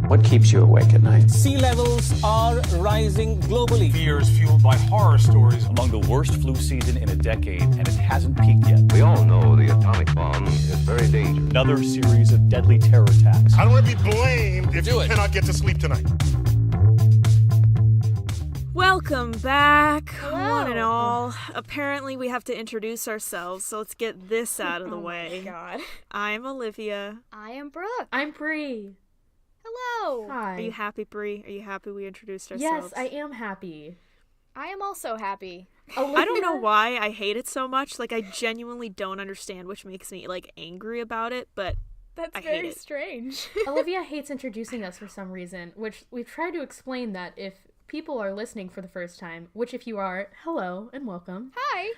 What keeps you awake at night? Sea levels are rising globally. Fears fueled by horror stories. Among the worst flu season in a decade, and it hasn't peaked yet. We all know the atomic bomb is very dangerous. Another series of deadly terror attacks. I don't want to be blamed if you cannot get to sleep tonight. Welcome back, Hello. one and all. Apparently we have to introduce ourselves, so let's get this out of the way. Oh my god. I'm Olivia. I am Brooke. I'm Bree. Hello. Hi. Are you happy, Bree? Are you happy we introduced Yes, ourselves? I am happy. I am also happy. Olivia... I don't know why I hate it so much. Like, I genuinely don't understand, which makes me, like, angry about it, but That's I hate very it. strange. Olivia hates introducing us for some reason, which we've tried to explain that if people are listening for the first time, which if you are, hello and welcome. Hi.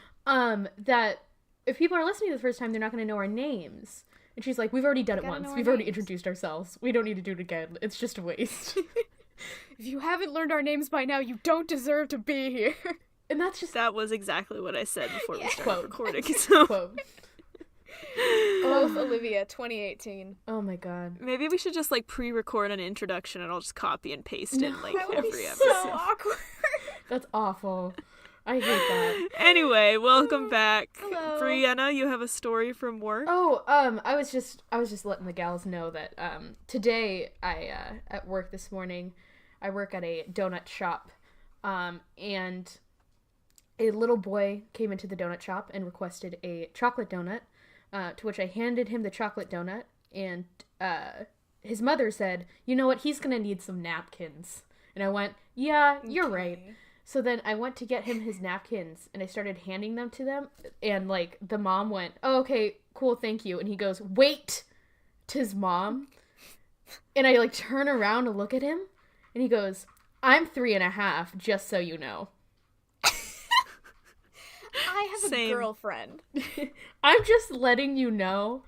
That if people are listening the first time, they're not going to know our names. And she's like, we've already done it Gotta once. know our We've already names. introduced ourselves. We don't need to do it again. It's just a waste. If you haven't learned our names by now, you don't deserve to be here. And that's just that was exactly what I said before we started Quote. recording. So quote. Both Olivia, 2018. Oh my god. maybe we should just, like, pre-record an introduction and I'll just copy and paste it, like, That would every be episode. so awkward. That's awful. I hate that. Anyway, welcome back. Hello. Brianna, you have a story from work? Oh, I was just letting the gals know that today at work this morning, I work at a donut shop, and a little boy came into the donut shop and requested a chocolate donut, to which I handed him the chocolate donut, and his mother said, "You know what? He's gonna need some napkins." And I went, "Yeah, you're right." So then I went to get him his napkins, and I started handing them to them, and, like, the mom went, "Oh, okay, cool, thank you." And he goes, "Wait," to his mom. And I, like, turn around to look at him, and he goes, "I'm 3.5, just so you know." I have Same. a girlfriend. I'm just letting you know,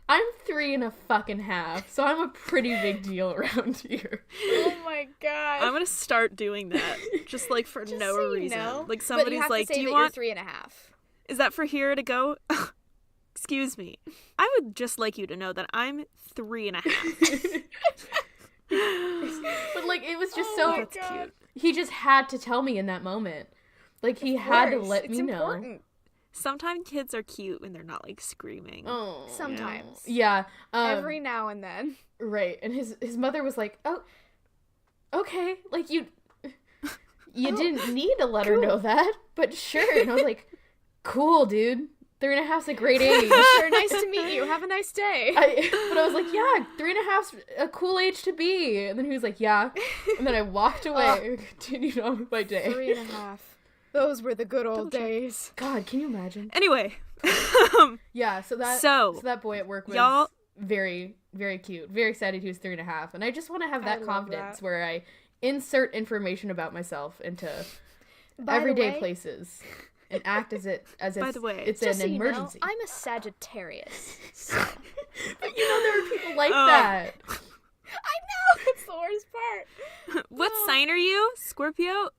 I'm 3.5, so I'm a pretty big deal around here. Oh my god. I'm gonna start doing that, just, like, for Just no so you reason. know. Like, But somebody's you have like, to say "Do you that want? You're 3.5. Is that for here to go?" Excuse me. I would just like you to know that I'm 3.5. But, like, it was just Oh so... my That's God. cute. He just had to tell me in that moment. Like, he had to Course, let it's me know. important. Sometimes kids are cute when they're not, like, screaming. Oh, Sometimes. yeah. Every now and then. Right, and his mother was like, "Oh, okay, like you didn't need to let her know that, but sure." And I was like, "Cool, dude. 3.5's a great age." Sure, nice to meet you. Have a nice day. But I was like, "Yeah, 3.5's a cool age to be." And then he was like, "Yeah," and then I walked away and continued on with my day. 3.5. Those were the good old days. God, can you imagine? Anyway, Yeah, so So, that boy at work was y'all- very, very cute. Very excited he was 3.5, and I just want to have I that love confidence that. where I insert information about myself into By the everyday way- plations and act as if By the way, it's Just an so emergency. You know, I'm a Sagittarius. So. But you know there are people like Oh. that. I know! It's the worst part. what sign are you? Scorpio?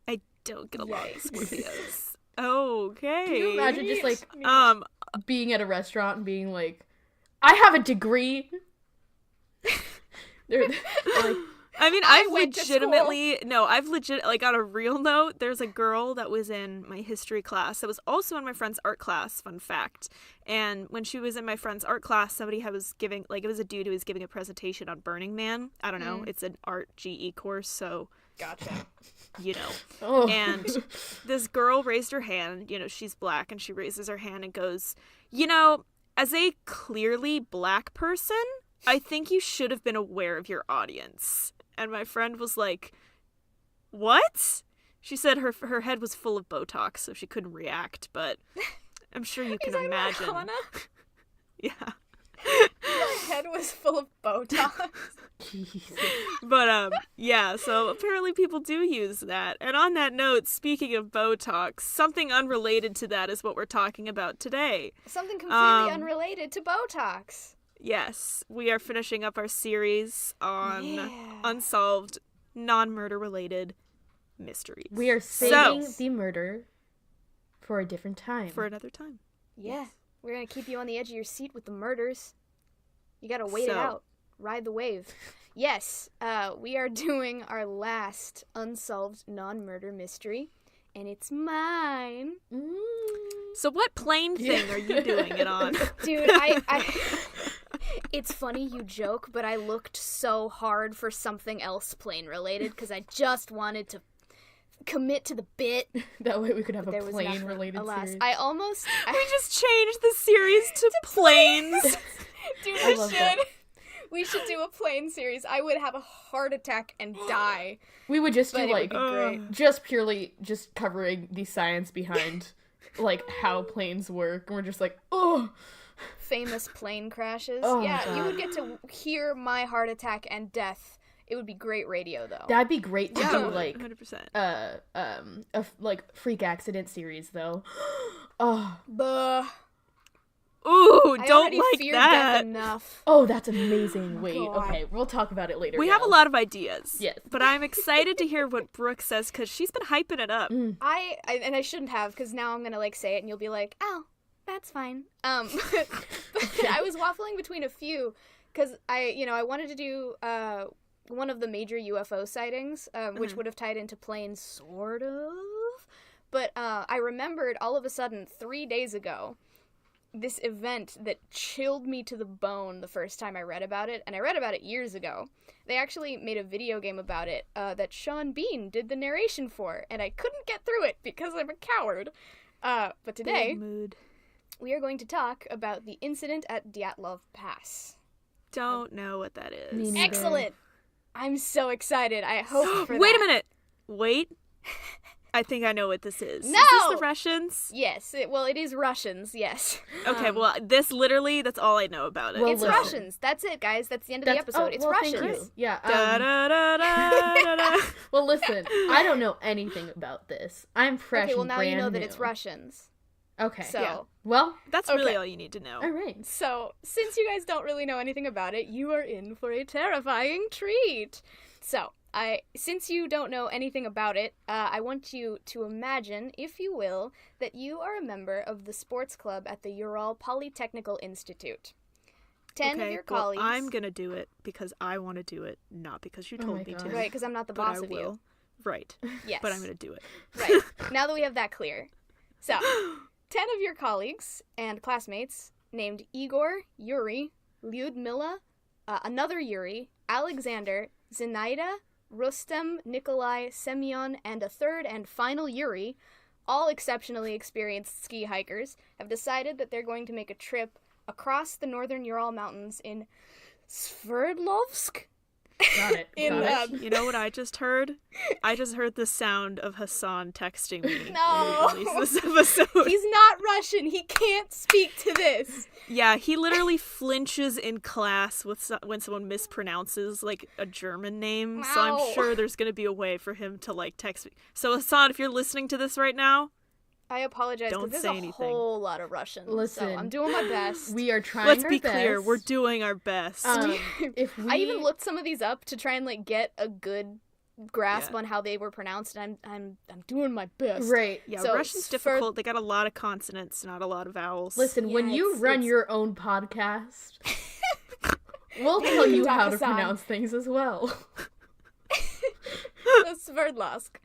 I don't get along Yikes. with Scorpios. Okay. Can you imagine just like being at a restaurant and being like, "I have a degree." they're like, I mean, I I've went to legitimately, like, on a real note, there's a girl that was in my history class that was also in my friend's art class, fun fact. And when she was in my friend's art class, somebody was giving, like, it was a dude who was giving a presentation on Burning Man. I don't know. It's an art GE course, so, Gotcha. you know. oh. And this girl raised her hand, you know, she's black, and she raises her hand and goes, "You know, as a clearly black person, I think you should have been aware of your audience." And my friend was like, "What?" She said her head was full of Botox, so she couldn't react, but I'm sure you can imagine. Yeah. My head was full of Botox. Jesus. But, yeah, so apparently people do use that. And on that note, speaking of Botox, something unrelated to that is what we're talking about today. Something completely unrelated to Botox. Yes, we are finishing up our series on Yeah. unsolved, non-murder related mysteries. We are saving So, the murder for a different time. for another time. Yeah. We're gonna keep you on the edge of your seat with the murders. You gotta wait it So, out. ride the wave. Yes, we are doing our last unsolved non-murder mystery, and it's mine. So what plane thing are you doing it on? Dude, it's funny you joke, but I looked so hard for something else plane related because I just wanted to commit to the bit. That way we could have a There was plane nothing. related Alas, series. We just changed the series to planes. Dude, we should do a plane series. I would have a heart attack and die. We would just But do it would like be great. just purely just covering the science behind like how planes work, and we're just like, oh, Famous plane crashes. Oh my Yeah, you God. would get to hear my heart attack and death. It would be great radio, though. that'd be great to Yeah, do like 100%. like freak accident series though. Oh, Buh. Ooh, I don't already like fear that. death enough. oh, that's amazing. Wait, God. okay, we'll talk about it later. We have a Gal. lot of ideas. Yes. But I'm excited to hear what Brooke says because she's been hyping it up. I shouldn't have, because now I'm gonna like say it and you'll be like, oh, that's fine. But I was waffling between a few, because I wanted to do one of the major UFO sightings, which would have tied into planes, sort of. But I remembered all of a sudden 3 days ago this event that chilled me to the bone the first time I read about it, and I read about it years ago. They actually made a video game about it that Sean Bean did the narration for, and I couldn't get through it because I'm a coward. But today, Big mood. we are going to talk about the incident at Dyatlov Pass. Don't know what that is. Me neither. Excellent! I'm so excited. I hope for Wait that. a minute. Wait. I think I know what this is. No! Is this the Russians? Yes, it is Russians, yes. Okay, well, this literally, that's all I know about it. Well, It's listen. Russians. That's it, guys. That's the end of the episode. It's well, Russians. Thank you. Yeah. Da, da, da, da, da, da. Well, listen, I don't know anything about this. I'm fresh. Okay, well and now you know brand that new. it's Russians. Okay. So, Yeah. Well, That's Okay. really all you need to know. all right. So, since you guys don't really know anything about it, you are in for a terrifying treat. So, since you don't know anything about it, I want you to imagine, if you will, that you are a member of the sports club at the Ural Polytechnical Institute. 10 of your colleagues. Well, I'm gonna do it because I want to do it, not because you Oh told my me God. to. Right, because I'm not the but boss I of will. you. Right. Yes. But I'm gonna do it. Right. Now that we have that clear. So, 10 of your colleagues and classmates named Igor, Yuri, Lyudmila, another Yuri, Alexander, Zinaida, Rustem, Nikolai, Semyon, and a third and final Yuri, all exceptionally experienced ski hikers, have decided that they're going to make a trip across the northern Ural Mountains in Sverdlovsk. Got it. In, Got it. You know what I just heard? I just heard the sound of Hassan texting me No. when we released this episode. He's not Russian. He can't speak to this. Yeah, he literally flinches in class when someone mispronounces like a German name. So Wow. I'm sure there's gonna be a way for him to like text me. So Hassan, if you're listening to this right now, I apologize Don't because there's say a anything. whole lot of Russian. Listen, so I'm doing my best. We are trying. let's our be clear, best. we're doing our best. If we, I even looked some of these up to try and like get a good grasp Yeah. on how they were pronounced, and I'm doing my best. right. Yeah, so Russian's difficult. They got a lot of consonants, not a lot of vowels. Listen, when Yeah, you it's- run it's- your own podcast, we'll tell you how to Hassan. pronounce things as well. Sverdlovsk,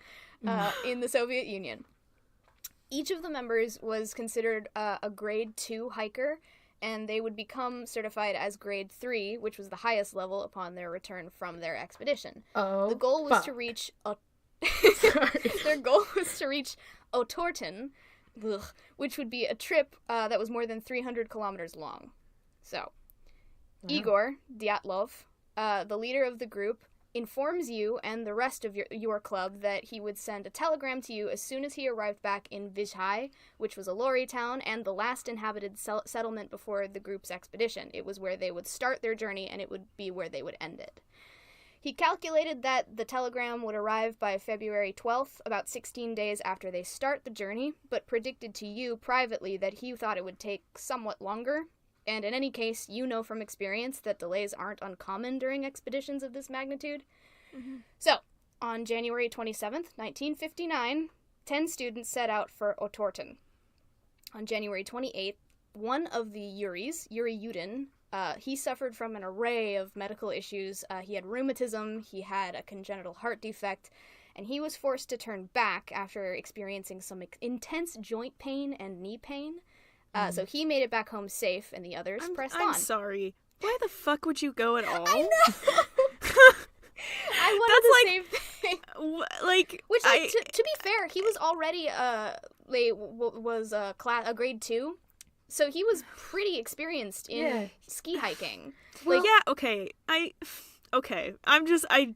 in the Soviet Union. Each of the members was considered a grade 2 hiker, and they would become certified as grade 3, which was the highest level upon their return from their expedition. Oh, The goal was fuck. to reach Sorry. their goal was to reach Otorten, which would be a trip that was more than 300 kilometers long. So, Igor Dyatlov, the leader of the group, informs you and the rest of your club that he would send a telegram to you as soon as he arrived back in Vizhai, which was a lorry town and the last inhabited settlement before the group's expedition. It was where they would start their journey, and it would be where they would end it. He calculated that the telegram would arrive by February 12th, about 16 days after they start the journey, but predicted to you privately that he thought it would take somewhat longer. And in any case, you know from experience that delays aren't uncommon during expeditions of this magnitude. So, on January 27th, 1959, 10 students set out for Otorten. On January 28th, one of the Yuris, Yuri Yudin, He suffered from an array of medical issues. He had rheumatism, he had a congenital heart defect, and he was forced to turn back after experiencing some intense joint pain and knee pain. So he made it back home safe, and the others pressed on. I'm sorry. Why the fuck would you go at all? I know! I wanted the same thing. Which, to be fair, he was already a grade 2, so he was pretty experienced in ski hiking. Well, okay. I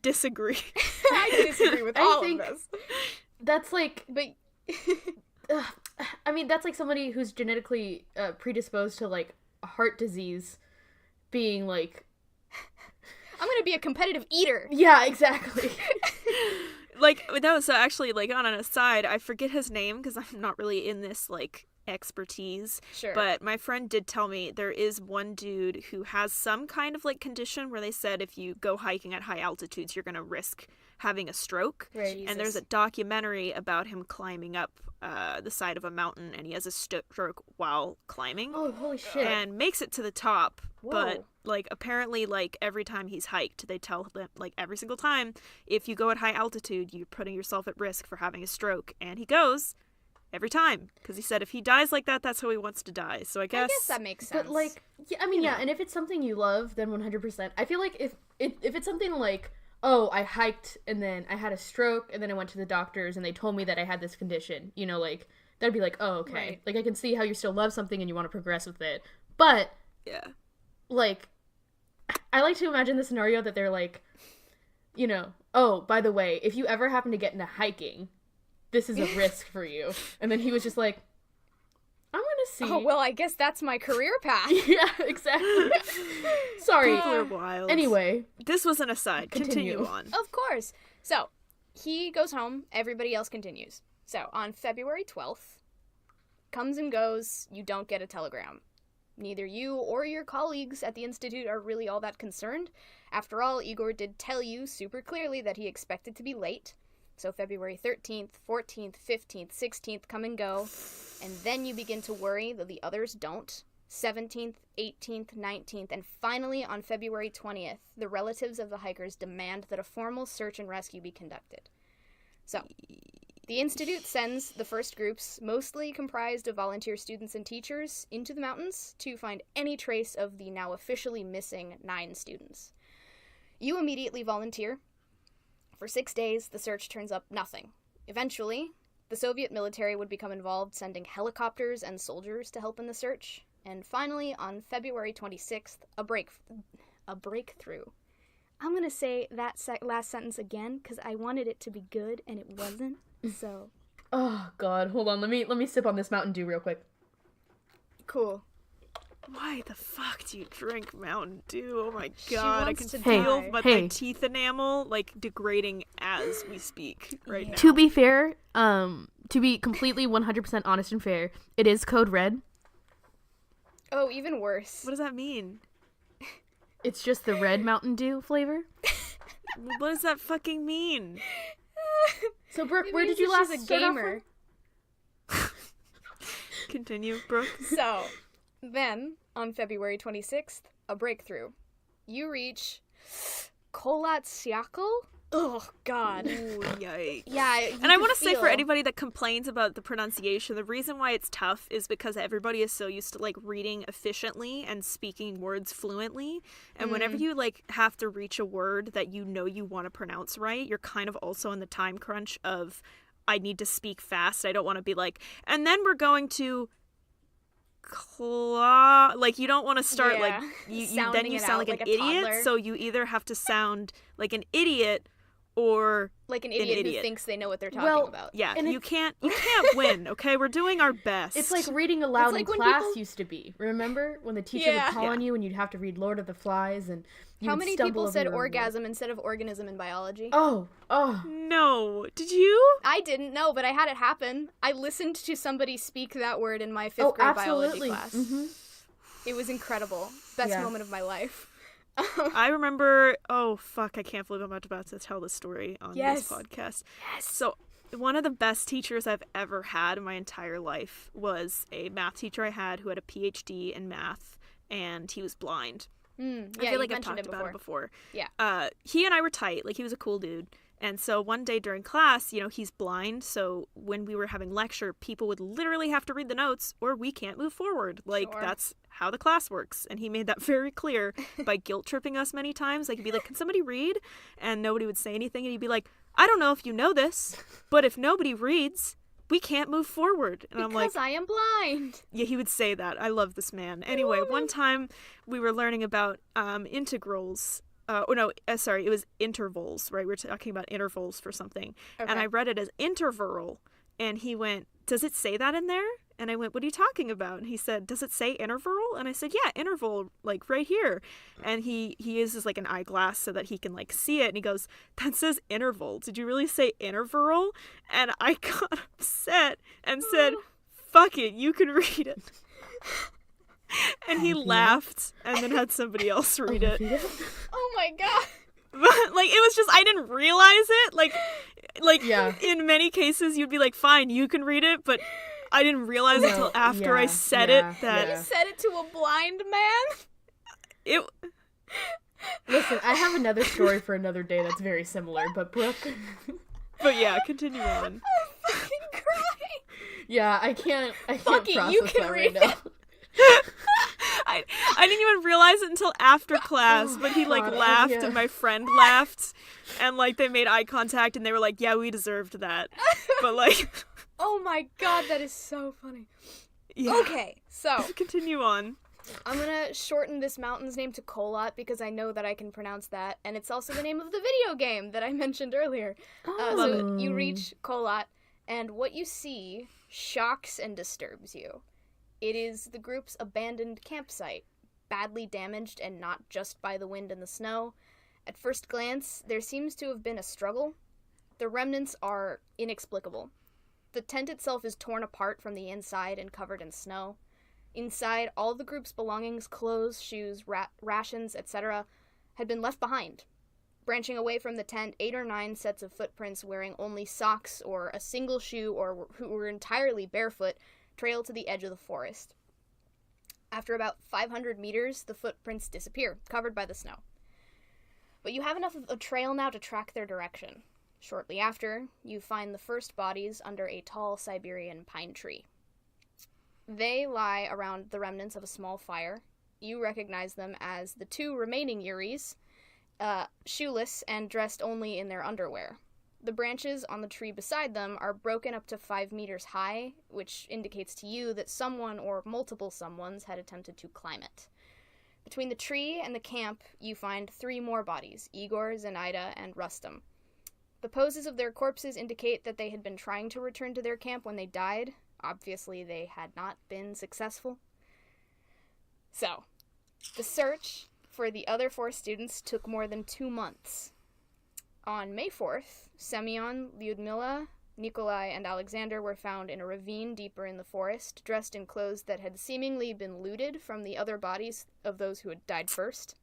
disagree. I disagree with all of this. That's like, but I mean, that's like somebody who's genetically predisposed to like heart disease being like, I'm gonna be a competitive eater. Yeah, exactly. So actually, like, on an aside, I forget his name because I'm not really in this, like, expertise. Sure. But my friend did tell me there is one dude who has some kind of, like, condition where they said if you go hiking at high altitudes, you're gonna risk having a stroke. Right. And there's a documentary about him climbing up the side of a mountain, and he has a stroke while climbing. Oh, holy shit. And makes it to the top. Whoa. But, like, apparently, like, every time he's hiked, they tell him, like, every single time, if you go at high altitude, you're putting yourself at risk for having a stroke. And he goes every time. Because he said if he dies like that, that's how he wants to die. So I guess that makes sense. But, like, yeah, I mean, and if it's something you love, then 100%. I feel like if it's something like, oh, I hiked, and then I had a stroke, and then I went to the doctors, and they told me that I had this condition, you know, like, that'd be like, oh, okay. Right. Like, I can see how you still love something and you want to progress with it. But, yeah, like, I like to imagine the scenario that they're like, you know, oh, by the way, if you ever happen to get into hiking, this is a risk for you. And then he was just like, I'm gonna see. Oh, well, I guess that's my career path. Yeah, exactly. Sorry. people are wild. Anyway. This was an aside. Continue on. Of course. So, he goes home, everybody else continues. So, on February 12th, comes and goes, you don't get a telegram. Neither you or your colleagues at the Institute are really all that concerned. After all, Igor did tell you super clearly that he expected to be late. So February 13th, 14th, 15th, 16th come and go. And then you begin to worry that the others don't. 17th, 18th, 19th, and finally on February 20th, the relatives of the hikers demand that a formal search and rescue be conducted. So, the Institute sends the first groups, mostly comprised of volunteer students and teachers, into the mountains to find any trace of the now officially missing 9 students. You immediately volunteer. For 6 days, the search turns up nothing. Eventually, the Soviet military would become involved, sending helicopters and soldiers to help in the search. And finally, on February 26th, a breakthrough. I'm going to say that last sentence again, because I wanted it to be good, and it wasn't. So, Oh God, hold on. Let me sip on this Mountain Dew real quick. cool. Why the fuck do you drink Mountain Dew? Oh my god, I can wants to feel die. my teeth enamel like degrading as we speak right now. To be fair, to be completely 100% honest and fair, it is code red. Oh, even worse. What does that mean? It's just the red Mountain Dew flavor. What does that fucking mean? So Brooke, It where means did you that last she's a start off gamer. Continue, Brooke. So, then, on February 26th, a breakthrough. You reach Kholat. Oh, God. Ooh, yikes. Yeah, And I want to say for anybody that complains about the pronunciation, the reason why it's tough is because everybody is so used to like reading efficiently and speaking words fluently. And whenever you like have to reach a word that you know you want to pronounce right, you're kind of also in the time crunch of I need to speak fast. I don't want to be like, and then we're going to like you don't want to start like you then you sound like an idiot. Toddler. So you either have to sound like an idiot or Like an idiot who thinks they know what they're talking Well, about. yeah, And you can't win, okay? We're doing our best. It's like reading aloud like in when class people- used to be. Remember when the teacher Yeah. would call on you and you'd have to read Lord of the Flies and you How would many stumble people over said your own orgasm instead of organism in biology? words. Oh. No. Did you? I didn't know, but I had it happen. I listened to somebody speak that word in my 5th grade absolutely. biology class. Mm-hmm. It was incredible. Best Yeah. moment of my life. I remember, oh fuck, I can't believe I'm about to tell this story on Yes. this podcast. Yes. So, one of the best teachers I've ever had in my entire life was a math teacher I had who had a PhD in math, and he was blind. Yeah, I feel like you I've talked mentioned about it before. Yeah. He and I were tight. Like, he was a cool dude. And so one day during class, you know, he's blind. So when we were having lecture, people would literally have to read the notes or we can't move forward. Like, Sure. that's how the class works. And he made that very clear by guilt tripping us many times. Like, he'd be like, can somebody read? And nobody would say anything. And he'd be like, I don't know if you know this, but if nobody reads, we can't move forward. And I'm like, Because I am blind. yeah, he would say that. I love this man. Anyway, one time we were learning about integrals. It was intervals, right? We were talking about intervals for something. Okay. And I read it as interval. And he went, does it say that in there? And I went, what are you talking about? And he said, does it say interval? And I said, yeah, interval, like right here. And he uses like an eyeglass so that he can like see it. And he goes, that says interval. Did you really say interval? And I got upset and said, fuck it, you can read it. And he laughed and then had somebody else read it. Oh my god. But like, it was just, I didn't realize it. Like Yeah. in many cases you'd be like, fine, you can read it, but I didn't realize until after I said it that You said it to a blind man? it. Listen, I have another story for another day that's very similar, but Brooke... But yeah, continue on. I'm fucking crying. Yeah, I can't Fuck it, process you can that read right now. I didn't even realize it until after class, but he like God, laughed yeah. and my friend laughed and like they made eye contact and they were like, yeah, we deserved that. But like, Oh my god, that is so funny. yeah. Okay, so Continue on. I'm gonna shorten this mountain's name to Kholat because I know that I can pronounce that, and it's also the name of the video game that I mentioned earlier. So you reach Kholat, and what you see shocks and disturbs you. It is the group's abandoned campsite, badly damaged and not just by the wind and the snow. At first glance, there seems to have been a struggle. The remnants are inexplicable. The tent itself is torn apart from the inside and covered in snow. Inside, all the group's belongings, clothes, shoes, rations, etc., had been left behind. Branching away from the tent, 8 or 9 sets of footprints wearing only socks or a single shoe or who were entirely barefoot trail to the edge of the forest. After about 500 meters, the footprints disappear, covered by the snow. But you have enough of a trail now to track their direction. Shortly after, you find the first bodies under a tall Siberian pine tree. They lie around the remnants of a small fire. You recognize them as the 2 remaining Yuris, shoeless and dressed only in their underwear. The branches on the tree beside them are broken up to 5 meters high, which indicates to you that someone or multiple someones had attempted to climb it. Between the tree and the camp, you find 3 more bodies, Igor, Zenaida, and Rustam. The poses of their corpses indicate that they had been trying to return to their camp when they died. Obviously, they had not been successful. So, the search for the other 4 students took more than 2 months. On May 4th, Semyon, Lyudmila, Nikolai, and Alexander were found in a ravine deeper in the forest, dressed in clothes that had seemingly been looted from the other bodies of those who had died first.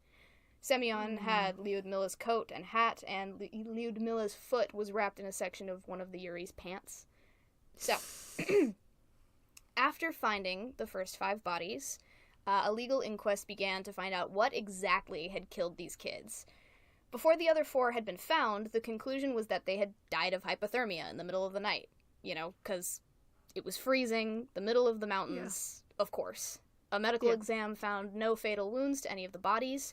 Semyon had Lyudmila's coat and hat, and Lyudmila's foot was wrapped in a section of one of the Yuri's pants. So, after finding the first 5 bodies, a legal inquest began to find out what exactly had killed these kids. Before the other 4 had been found, the conclusion was that they had died of hypothermia in the middle of the night. You know, because it was freezing, the middle of the mountains, of course. A medical exam found no fatal wounds to any of the bodies.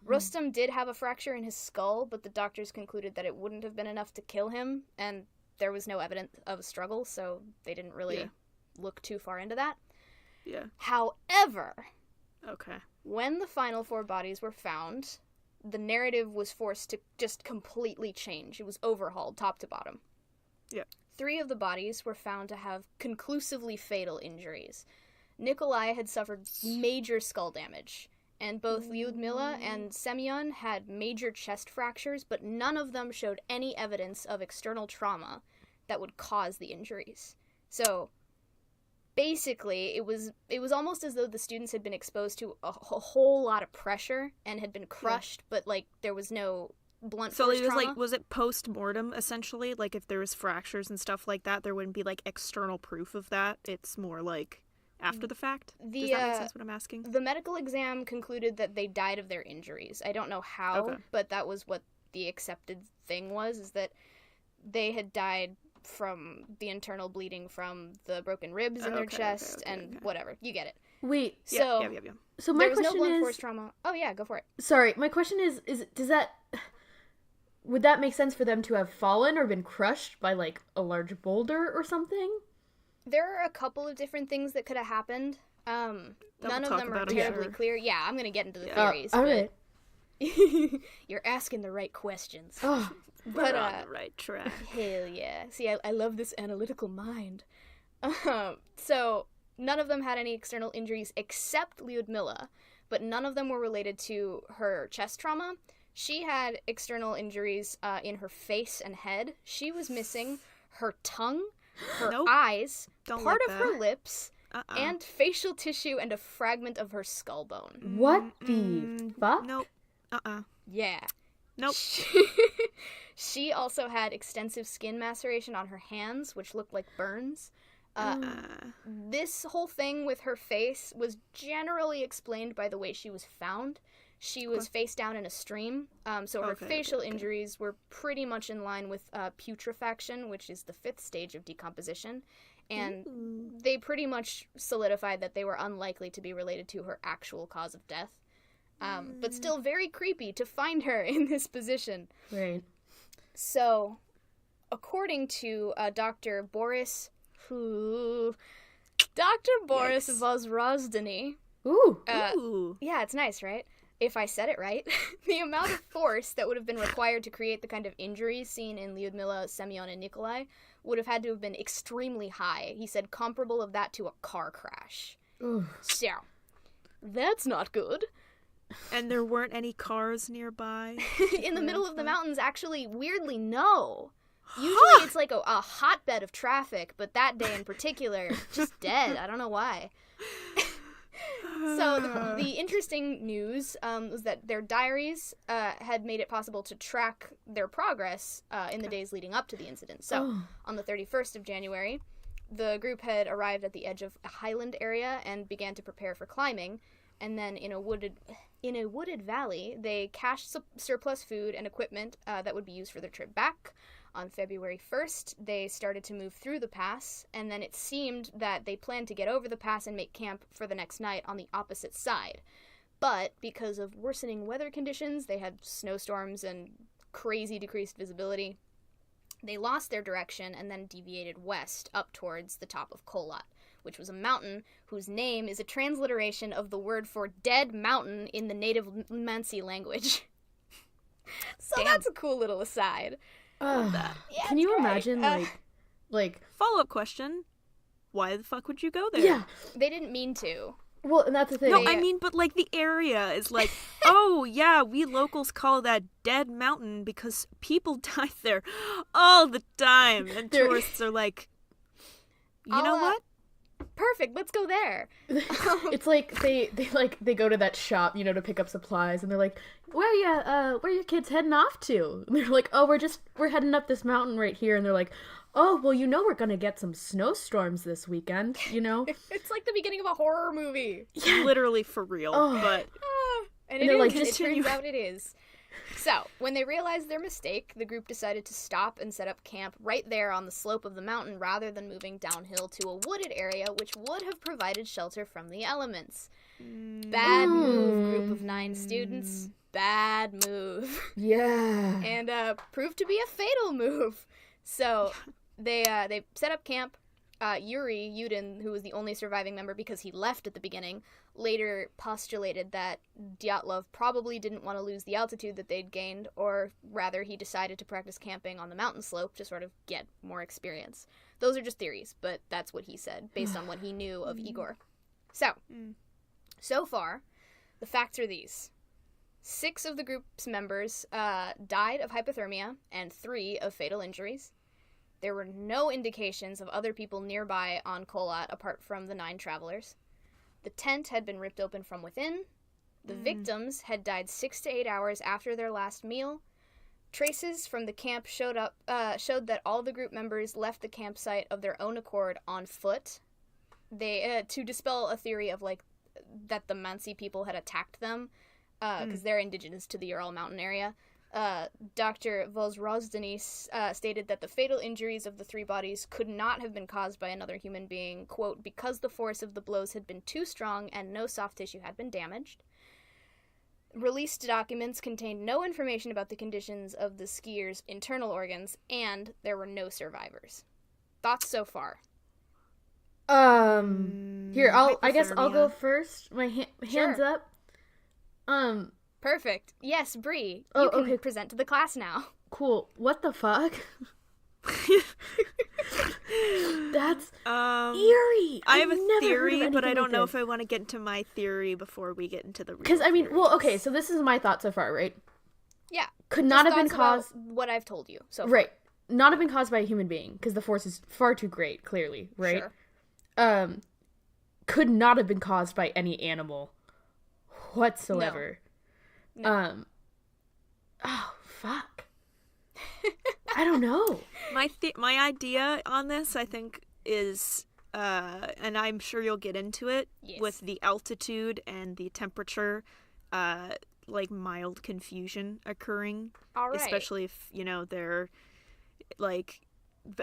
Rustam did have a fracture in his skull, but the doctors concluded that it wouldn't have been enough to kill him, and there was no evidence of a struggle, so they didn't really look too far into that. Yeah. However, Okay. when the final 4 bodies were found, the narrative was forced to just completely change. It was overhauled top to bottom. Yeah. 3 of the bodies were found to have conclusively fatal injuries. Nikolai had suffered major skull damage, and both Lyudmila and Semyon had major chest fractures, but none of them showed any evidence of external trauma that would cause the injuries. So, basically, it was almost as though the students had been exposed to a whole lot of pressure and had been crushed, but, like, there was no blunt force So it was trauma. like, was it post-mortem, essentially? Like, if there was fractures and stuff like that, there wouldn't be, like, external proof of that? It's more like after the fact? The, Does that make sense what I'm asking? The medical exam concluded that they died of their injuries. I don't know how, but that was what the accepted thing was, is that they had died from the internal bleeding from the broken ribs in their chest and whatever. You get it. Wait. So, yeah. So my there was no question blunt is... force trauma. Oh, yeah, go for it. Sorry, my question is does that... Would that make sense for them to have fallen or been crushed by, like, a large boulder or something? There are a couple of different things that could have happened. None of them are terribly clear. Yeah, I'm going to get into the theories. All right. You're asking the right questions. Oh, We're on the right track. Hell yeah. See, I love this analytical mind. So, none of them had any external injuries except Lyudmila, but none of them were related to her chest trauma. She had external injuries in her face and head. She was missing her tongue, her eyes, part of her lips, and facial tissue and a fragment of her skull bone. what the fuck? Nope. Yeah. Nope. She also had extensive skin maceration on her hands, which looked like burns. This whole thing with her face was generally explained by the way she was found. She was face down in a stream, so her facial injuries were pretty much in line with putrefaction, which is the 5th stage of decomposition, and they pretty much solidified that they were unlikely to be related to her actual cause of death. But still very creepy to find her in this position. Right. So, according to Dr. Boris Vozrozdeny. Ooh. Yeah, it's nice, right? If I said it right. The amount of force that would have been required to create the kind of injuries seen in Lyudmila, Semyon, and Nikolai would have had to have been extremely high. He said comparable of that to a car crash. Ooh. So, that's not good. And there weren't any cars nearby? In the middle of the mountains, actually, weirdly, no. Usually it's like a hotbed of traffic, but that day in particular, just dead. I don't know why. So the interesting news was that their diaries had made it possible to track their progress in the days leading up to the incident. So on the 31st of January, the group had arrived at the edge of a highland area and began to prepare for climbing. And then in a wooded valley, they cached surplus food and equipment that would be used for their trip back. On February 1st, they started to move through the pass, and then it seemed that they planned to get over the pass and make camp for the next night on the opposite side. But because of worsening weather conditions, they had snowstorms and crazy decreased visibility. They lost their direction and then deviated west up towards the top of Kholat, which was a mountain whose name is a transliteration of the word for dead mountain in the native Mansi language. So that's a cool little aside. Yeah, can it's you great. imagine, like... Follow-up question. Why the fuck would you go there? Yeah. They didn't mean to. Well, and that's the thing. No, I mean, but, like, the area is like, oh, yeah, we locals call that dead mountain because people die there all the time. And tourists are like, you know what? Perfect, let's go there. It's like they go to that shop, to pick up supplies, and they're like, where are your kids heading off to? And they're like, oh, we're heading up this mountain right here. And they're like, oh, well, we're gonna get some snowstorms this weekend, It's like the beginning of a horror movie. Yeah. Literally for real, but... And it turns out it is. So, when they realized their mistake, the group decided to stop and set up camp right there on the slope of the mountain rather than moving downhill to a wooded area which would have provided shelter from the elements. Bad move, group of 9 students. Bad move. Yeah. And proved to be a fatal move. So, they set up camp. Yudin, who was the only surviving member because he left at the beginning, later postulated that Dyatlov probably didn't want to lose the altitude that they'd gained, or rather he decided to practice camping on the mountain slope to sort of get more experience. Those are just theories, but that's what he said, based on what he knew of Igor. So far, the facts are these. 6 of the group's members died of hypothermia, and 3 of fatal injuries. There were no indications of other people nearby on Kholat apart from the 9 travelers. The tent had been ripped open from within. The victims had died 6 to 8 hours after their last meal. Traces from the camp showed that all the group members left the campsite of their own accord on foot. they to dispel a theory of like that the Mansi people had attacked them because they're indigenous to the Ural Mountain area. Dr. Vozrozdeny stated that the fatal injuries of the 3 bodies could not have been caused by another human being, quote, because the force of the blows had been too strong and no soft tissue had been damaged. Released documents contained no information about the conditions of the skiers' internal organs, and there were no survivors. Thoughts so far? Here, I guess I'll go first. My hands Sure. up. Perfect. Yes, Bree. Oh, You can okay. present to the class now. Cool. What the fuck? That's eerie. I have I've a never theory, heard of but I anything don't like know this. if I want to get into my theory before we get into the real Because, I mean, well, theories. okay, so this is my thought so far, right? Yeah. Could not Just have been thoughts caused... about what I've told you. So Right. Not have been caused by a human being, because the force is far too great, clearly, right? Sure. Could not have been caused by any animal whatsoever. No. Oh, fuck. I don't know. My idea on this, I think, is, and I'm sure you'll get into it, Yes. with the altitude and the temperature, like mild confusion occurring. All right. Especially if, they're, like,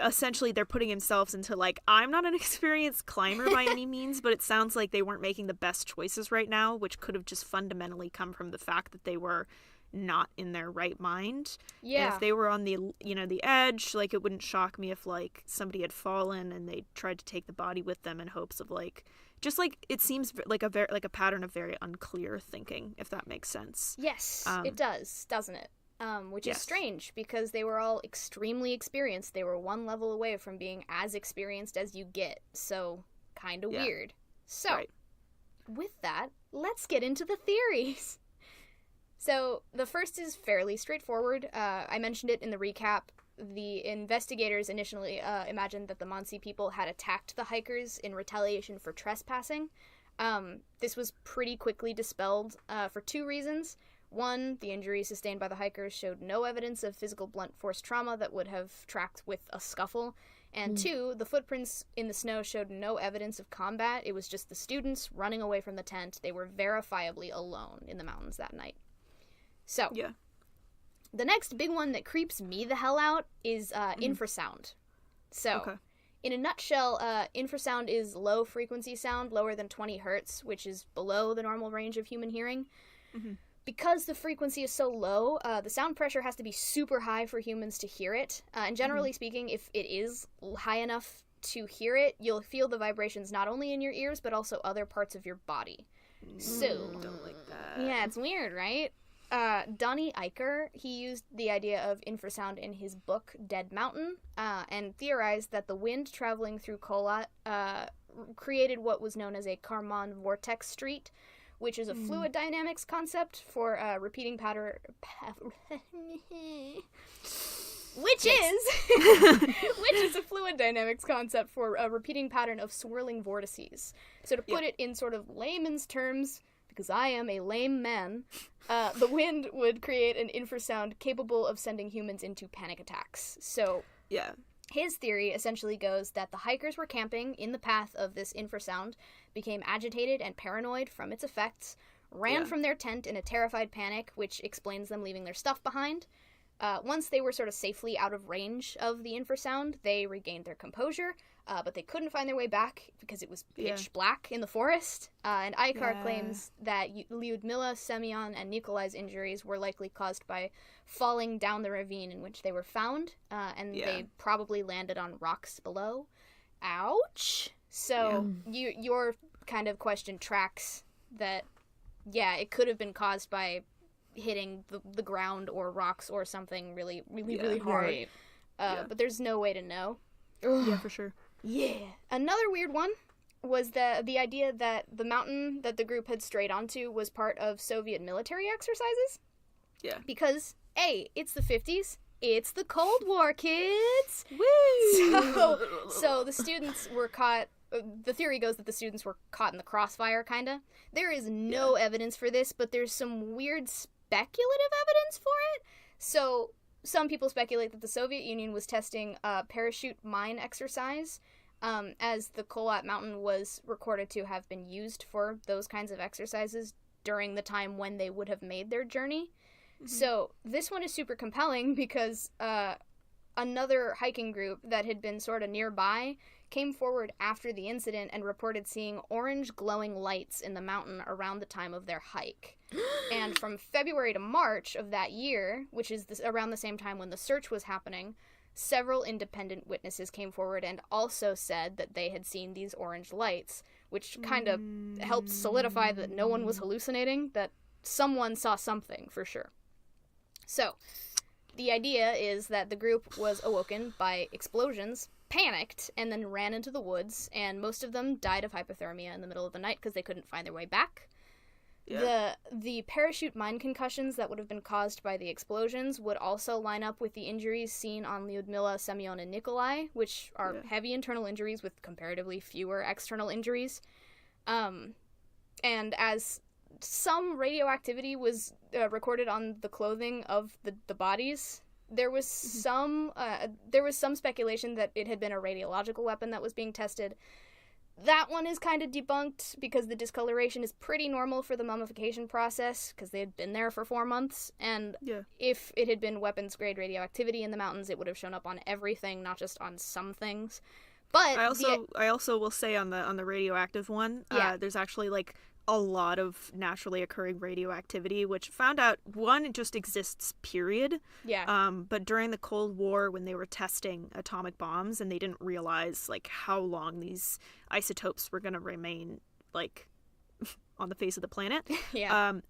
essentially they're putting themselves into, like, I'm not an experienced climber by any means, but it sounds like they weren't making the best choices right now, which could have just fundamentally come from the fact that they were not in their right mind. Yeah. And if they were on the the edge, like, it wouldn't shock me if like somebody had fallen and they tried to take the body with them in hopes of like, just like, it seems like a pattern of very unclear thinking, if that makes sense. Yes, it does, doesn't it? Which is Yes. strange because they were all extremely experienced. They were one level away from being as experienced as you get. So, kind of Yeah. weird. So, Right. with that, let's get into the theories. So, the first is fairly straightforward. I mentioned it in the recap. The investigators initially imagined that the Mansi people had attacked the hikers in retaliation for trespassing. This was pretty quickly dispelled for 2 reasons. 1, the injuries sustained by the hikers showed no evidence of physical blunt force trauma that would have tracked with a scuffle. And 2, the footprints in the snow showed no evidence of combat. It was just the students running away from the tent. They were verifiably alone in the mountains that night. So, Yeah. the next big one that creeps me the hell out is infrasound. So, Okay. in a nutshell, infrasound is low frequency sound, lower than 20 hertz, which is below the normal range of human hearing. Because the frequency is so low, the sound pressure has to be super high for humans to hear it. And generally speaking, if it is high enough to hear it, you'll feel the vibrations not only in your ears, but also other parts of your body. So, Don't like that. yeah, it's weird, right? Donnie Eicher, he used the idea of infrasound in his book Dead Mountain, and theorized that the wind traveling through Kholat created what was known as a Kármán vortex street, which is a fluid dynamics concept for a repeating pattern. Which is a fluid dynamics concept for a repeating pattern of swirling vortices. So to put it in sort of layman's terms, because I am a lame man, the wind would create an infrasound capable of sending humans into panic attacks. So Yeah. his theory essentially goes that the hikers were camping in the path of this infrasound, became agitated and paranoid from its effects, ran from their tent in a terrified panic, which explains them leaving their stuff behind. Once they were sort of safely out of range of the infrasound, they regained their composure, but they couldn't find their way back because it was pitch black in the forest. And Eichar claims that Lyudmila, Semyon, and Nikolai's injuries were likely caused by falling down the ravine in which they were found, and they probably landed on rocks below. Ouch! So your kind of question tracks that, it could have been caused by hitting the ground or rocks or something really hard. Right. But there's no way to know. Yeah, for sure. Yeah. Another weird one was the idea that the mountain that the group had strayed onto was part of Soviet military exercises. Yeah. Because, A, it's the 50s. It's the Cold War, kids! Woo! So the students were caught. The theory goes that the students were caught in the crossfire, kinda. There is no evidence for this, but there's some weird speculative evidence for it. So some people speculate that the Soviet Union was testing a parachute mine exercise as the Kholat Mountain was recorded to have been used for those kinds of exercises during the time when they would have made their journey. So this one is super compelling because another hiking group that had been sort of nearby came forward after the incident and reported seeing orange glowing lights in the mountain around the time of their hike. And from February to March of that year, which is around the same time when the search was happening, several independent witnesses came forward and also said that they had seen these orange lights, which kind of helped solidify that no one was hallucinating, that someone saw something for sure. So, the idea is that the group was awoken by explosions, panicked, and then ran into the woods, and most of them died of hypothermia in the middle of the night because they couldn't find their way back. Yeah. The parachute mine concussions that would have been caused by the explosions would also line up with the injuries seen on Lyudmila, Semyon, and Nikolai, which are heavy internal injuries with comparatively fewer external injuries. And as some radioactivity was recorded on the clothing of the bodies, there was some speculation that it had been a radiological weapon that was being tested. That one is kind of debunked because the discoloration is pretty normal for the mummification process because they had been there for 4 months, and if it had been weapons-grade radioactivity in the mountains, it would have shown up on everything, not just on some things. But I also will say on the radioactive one, there's actually like a lot of naturally occurring radioactivity, which found out, one, it just exists, period. Yeah. But during the Cold War, when they were testing atomic bombs and they didn't realize like how long these isotopes were going to remain like on the face of the planet.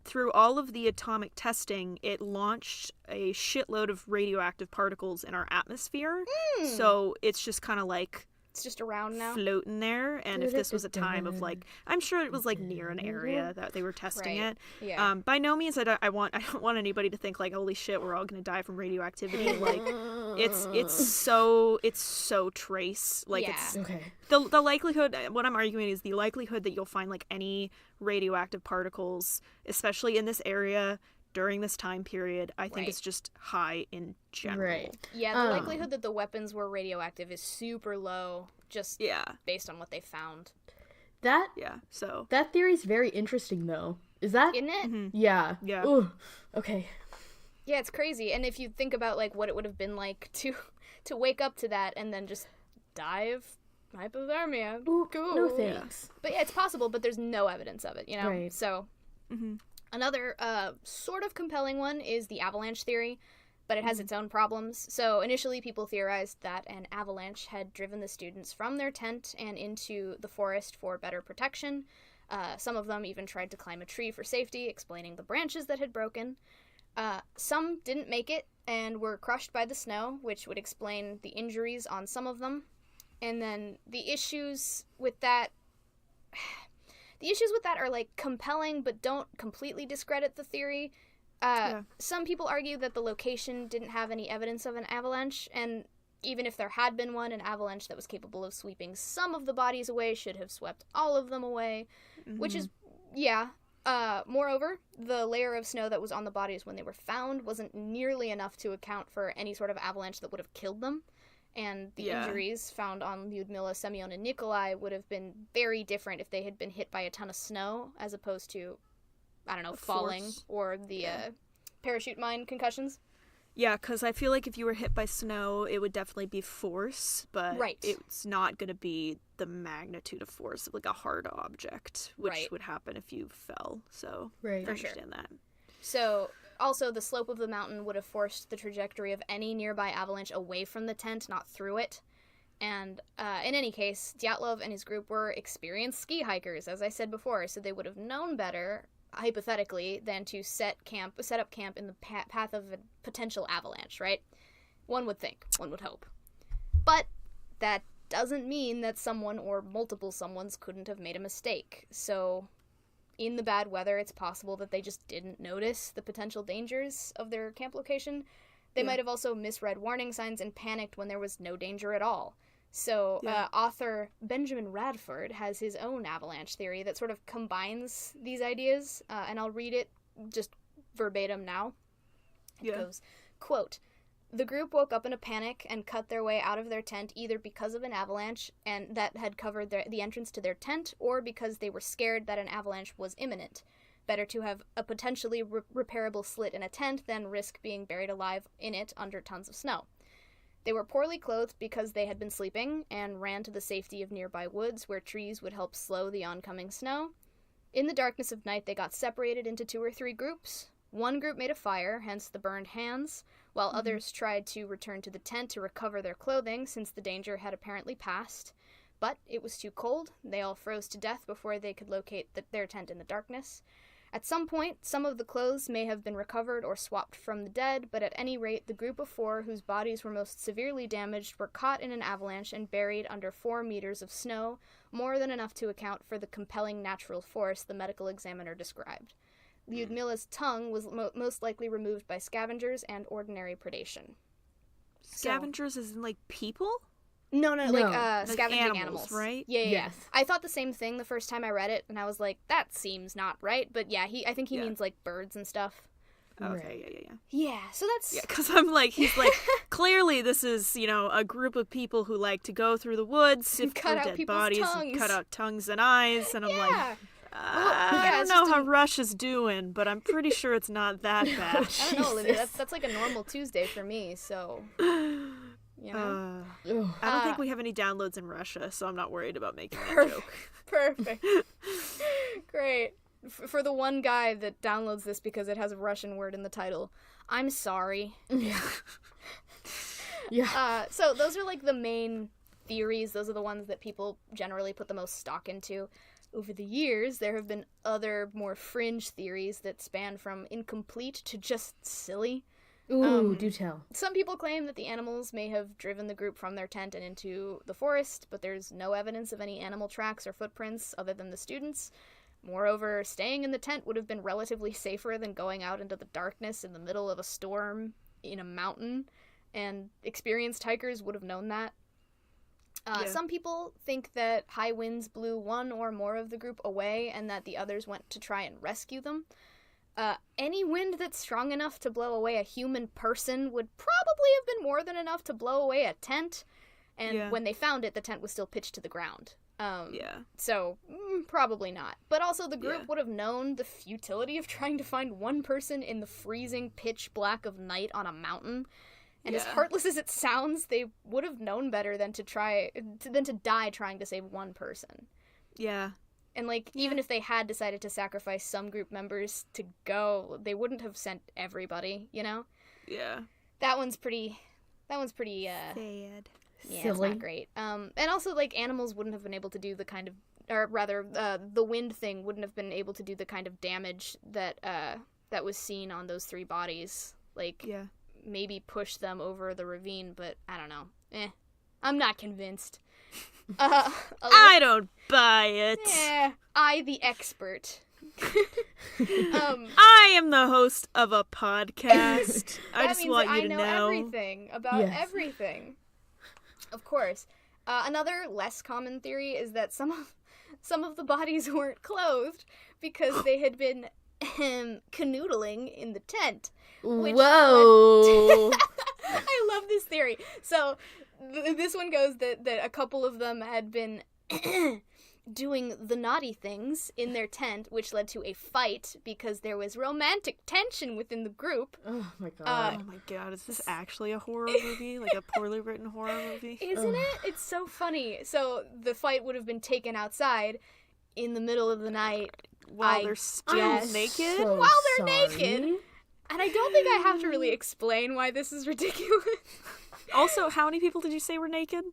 Through all of the atomic testing, it launched a shitload of radioactive particles in our atmosphere. So it's just kind of like it's just around now, floating there. And if this was a time of like, I'm sure it was like near an area that they were testing it. Yeah. By no means I don't want anybody to think like, holy shit, we're all gonna die from radioactivity. Like it's so trace. Like it's the likelihood. What I'm arguing is the likelihood that you'll find like any radioactive particles, especially in this area during this time period, I think it's just high in general. Right. Yeah, the likelihood that the weapons were radioactive is super low, just based on what they found. That theory's very interesting, though. Is that? Isn't it? Mm-hmm. Yeah. Yeah. Ooh. Okay. Yeah, it's crazy. And if you think about like what it would have been like to wake up to that and then just die of hypothermia. Ooh, cool. No thanks. But yeah, it's possible, but there's no evidence of it, you know? Right. So another sort of compelling one is the avalanche theory, but it has its own problems. So initially people theorized that an avalanche had driven the students from their tent and into the forest for better protection. Some of them even tried to climb a tree for safety, explaining the branches that had broken. Some didn't make it and were crushed by the snow, which would explain the injuries on some of them. And then the issues with that are like compelling but don't completely discredit the theory. Some people argue that the location didn't have any evidence of an avalanche, and even if there had been one, an avalanche that was capable of sweeping some of the bodies away should have swept all of them away, which is, moreover, the layer of snow that was on the bodies when they were found wasn't nearly enough to account for any sort of avalanche that would have killed them. And the injuries found on Lyudmila, Semyon, and Nikolai would have been very different if they had been hit by a ton of snow, as opposed to, I don't know, falling or the parachute mine concussions. Yeah, because I feel like if you were hit by snow, it would definitely be force, but it's not going to be the magnitude of force of like a hard object, which would happen if you fell. So I understand that. So also, the slope of the mountain would have forced the trajectory of any nearby avalanche away from the tent, not through it. And in any case, Dyatlov and his group were experienced ski hikers, as I said before, so they would have known better, hypothetically, than to set up camp in the path of a potential avalanche, right? One would think, one would hope. But that doesn't mean that someone or multiple someones couldn't have made a mistake. So in the bad weather, it's possible that they just didn't notice the potential dangers of their camp location. They might have also misread warning signs and panicked when there was no danger at all. So author Benjamin Radford has his own avalanche theory that sort of combines these ideas, and I'll read it just verbatim now. It goes, quote, The group woke up in a panic and cut their way out of their tent either because of an avalanche and that had covered the entrance to their tent, or because they were scared that an avalanche was imminent. Better to have a potentially repairable slit in a tent than risk being buried alive in it under tons of snow. They were poorly clothed because they had been sleeping and ran to the safety of nearby woods where trees would help slow the oncoming snow. In the darkness of night, they got separated into 2 or 3 groups. One group made a fire, hence the burned hands, while others tried to return to the tent to recover their clothing since the danger had apparently passed. But it was too cold. They all froze to death before they could locate their tent in the darkness. At some point, some of the clothes may have been recovered or swapped from the dead, but at any rate, the group of 4 whose bodies were most severely damaged were caught in an avalanche and buried under 4 meters of snow, more than enough to account for the compelling natural force the medical examiner described. Lyudmila's tongue was most likely removed by scavengers and ordinary predation. Scavengers as in, like, people? No, No. like scavenging animals, right? Yeah. Yes. I thought the same thing the first time I read it, and I was like, that seems not right. But yeah, I think he means, like, birds and stuff. Okay, yeah. Yeah, so that's... Yeah, because I'm like, he's like, clearly this is, a group of people who like to go through the woods, sift Cut through out dead people's bodies, tongues. and cut out tongues and eyes, and I'm like, Yeah. I don't it's know just how Russia's doing, but I'm pretty sure it's not that bad. I don't know, Olivia, that's like a normal Tuesday for me, so... You know? I don't think we have any downloads in Russia, so I'm not worried about making that joke. Perfect. Great. For the one guy that downloads this because it has a Russian word in the title, I'm sorry. Yeah. So those are like the main theories. Those are the ones that people generally put the most stock into. Over the years, there have been other more fringe theories that span from incomplete to just silly. Ooh, do tell. Some people claim that the animals may have driven the group from their tent and into the forest, but there's no evidence of any animal tracks or footprints other than the students. Moreover, staying in the tent would have been relatively safer than going out into the darkness in the middle of a storm in a mountain, and experienced hikers would have known that. Some people think that high winds blew one or more of the group away and that the others went to try and rescue them. Any wind that's strong enough to blow away a human person would probably have been more than enough to blow away a tent. And when they found it, the tent was still pitched to the ground. So, probably not. But also, the group would have known the futility of trying to find one person in the freezing pitch black of night on a mountain. And as heartless as it sounds, they would have known better than to die trying to save one person. Yeah. And, like, even if they had decided to sacrifice some group members to go, they wouldn't have sent everybody, you know? Yeah. That one's pretty, sad. yeah, Silly. it's not great. And also, like, animals wouldn't have been able to do the kind of, or rather, the wind thing wouldn't have been able to do the kind of damage that was seen on those 3 bodies. Like, maybe push them over the ravine, but I don't know. I'm not convinced. I don't buy it. I, the expert. I am the host of a podcast. I just want you to know. I know everything about everything. Of course. Another less common theory is that some of the bodies weren't clothed because they had been canoodling in the tent. Whoa! I love this theory. So this one goes that a couple of them had been doing the naughty things in their tent, which led to a fight because there was romantic tension within the group. Oh my god. Oh my god, is this actually a horror movie? Like a poorly written horror movie? Isn't it? It's so funny. So the fight would have been taken outside in the middle of the night. While they're still naked? So While they're sorry. naked. And I don't think I have to really explain why this is ridiculous. Also, how many people did you say were naked?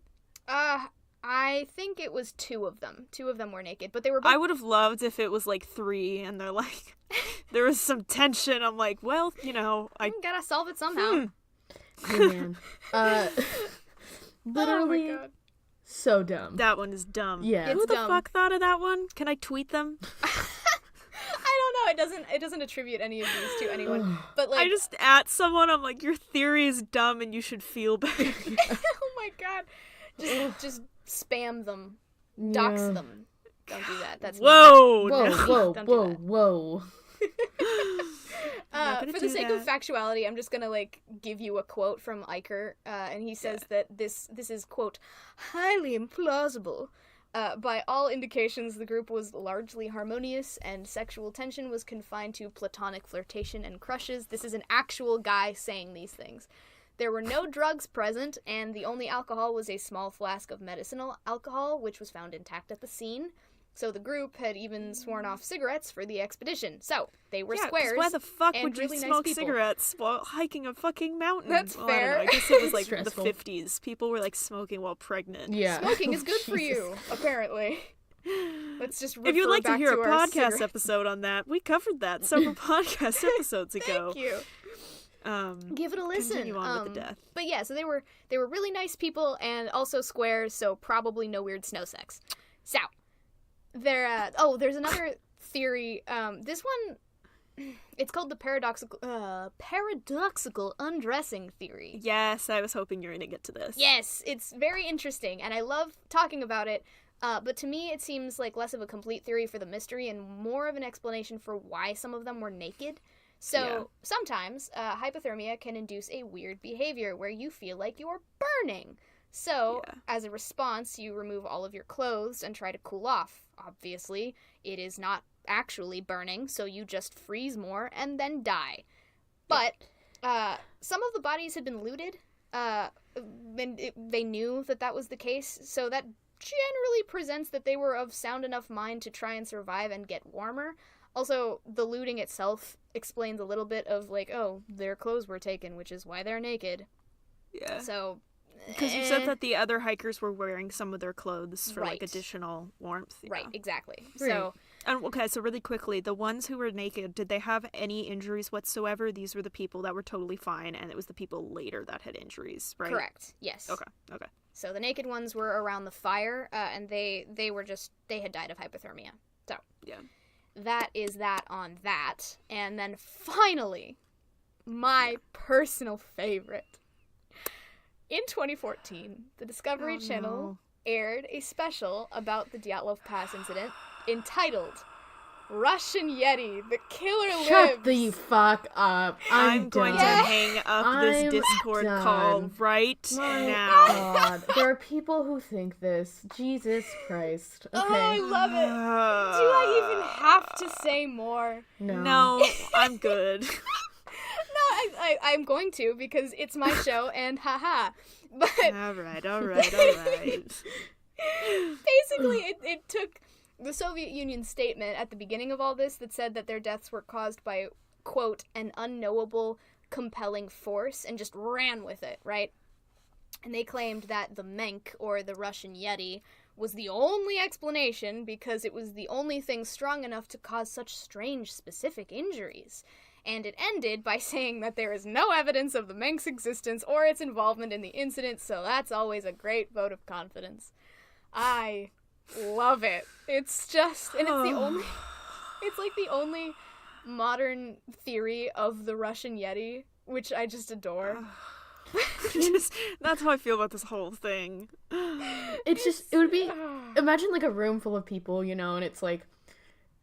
I think it was 2 of them. 2 of them were naked, but they were both... I would have loved if it was like 3 and they're like, there was some tension. I'm like, well, I gotta solve it somehow. Man. Literally, Oh my god. so dumb. that one is dumb. Yeah. It's Who the dumb. fuck thought of that one? Can I tweet them? I don't know. It doesn't attribute any of these to anyone. But like, I just at someone, I'm like, your theory is dumb and you should feel bad. oh my god, just spam them, dox them. Don't do that. That's Whoa! Whoa, no. whoa, Don't do whoa, that. whoa. For the sake of factuality, I'm just gonna give you a quote from Iker, and he says that this is, quote, highly implausible. By all indications, the group was largely harmonious, and sexual tension was confined to platonic flirtation and crushes. This is an actual guy saying these things. There were no drugs present, and the only alcohol was a small flask of medicinal alcohol, which was found intact at the scene. So the group had even sworn off cigarettes for the expedition. So they were squares. Why the fuck would you really smoke nice cigarettes while hiking a fucking mountain? That's fair. I don't know. I guess it was like Stressful. the 50s. People were smoking while pregnant. Yeah. Smoking is good for you, apparently. Let's just refer If you'd like to back hear a our podcast cigarettes. episode on that, we covered that several podcast episodes ago. Thank you. Give it a listen. Continue on with the death. But yeah, so they were really nice people and also squares, so probably no weird snow sex. So there's another theory. This one, it's called the paradoxical undressing theory. Yes, I was hoping you were going to get to this. Yes, it's very interesting, and I love talking about it. But to me, it seems like less of a complete theory for the mystery and more of an explanation for why some of them were naked. So sometimes hypothermia can induce a weird behavior where you feel like you're burning. So as a response, you remove all of your clothes and try to cool off. Obviously, it is not actually burning, so you just freeze more and then die. But some of the bodies had been looted, and they knew that was the case, so that generally presents that they were of sound enough mind to try and survive and get warmer. Also, the looting itself explains a little bit of their clothes were taken, which is why they're naked. Yeah. So, because you said that the other hikers were wearing some of their clothes for Right. additional warmth. Yeah. Right, exactly. Right. So, So really quickly, the ones who were naked, did they have any injuries whatsoever? These were the people that were totally fine, and it was the people later that had injuries, right? correct. Yes. Okay. So the naked ones were around the fire, and they had died of hypothermia. So Yeah. that is that on that. And then finally, my personal favorite. In 2014, the Discovery Channel aired a special about the Dyatlov Pass incident entitled Russian Yeti, the Killer Lives. Shut the fuck up. I'm going to done. hang up this I'm Discord done. call right My now. God. There are people who think this. Jesus Christ. Okay. Oh, I love it. Do I even have to say more? No, I'm good. No, I'm going to because it's my show and haha. But All right. basically, it took the Soviet Union's statement at the beginning of all this that said that their deaths were caused by, quote, an unknowable, compelling force, and just ran with it, right? And they claimed that the Menk, or the Russian Yeti, was the only explanation because it was the only thing strong enough to cause such strange, specific injuries. And it ended by saying that there is no evidence of the Menk's existence or its involvement in the incident, so that's always a great vote of confidence. I love it. It's just, and it's like the only modern theory of the Russian Yeti, which I just adore. That's how I feel about this whole thing. It would be, imagine a room full of people, and it's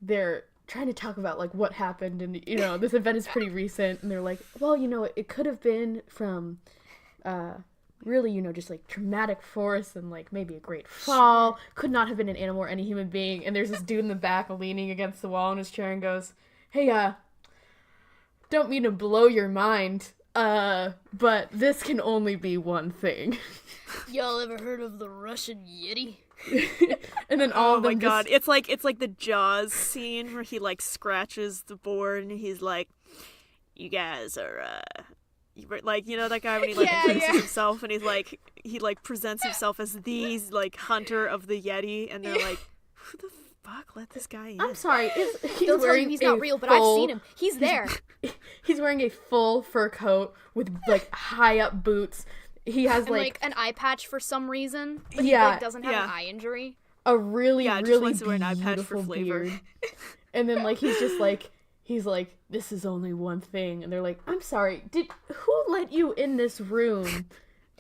they're trying to talk about what happened, and this event is pretty recent, and they're like, well, it could have been from really, just traumatic force and maybe a great fall. Could not have been an animal or any human being. And there's this dude in the back leaning against the wall in his chair and goes, hey, don't mean to blow your mind, but this can only be one thing. Y'all ever heard of the Russian Yeti? And then all of them God, it's like the Jaws scene where he scratches the board and he's like, you guys are that guy when he introduces himself and he presents himself as the hunter of the Yeti, and they're like, who the fuck let this guy in? I'm sorry, They'll tell you he's not real, but I've seen him. He's there. He's wearing a full fur coat with high up boots. He has and, an eye patch for some reason, but he doesn't have an eye injury. A really just really wants to wear an eye patch for beautiful flavor. beard. And then he's just he's like, this is only one thing, and they're like, I'm sorry, who let you in this room?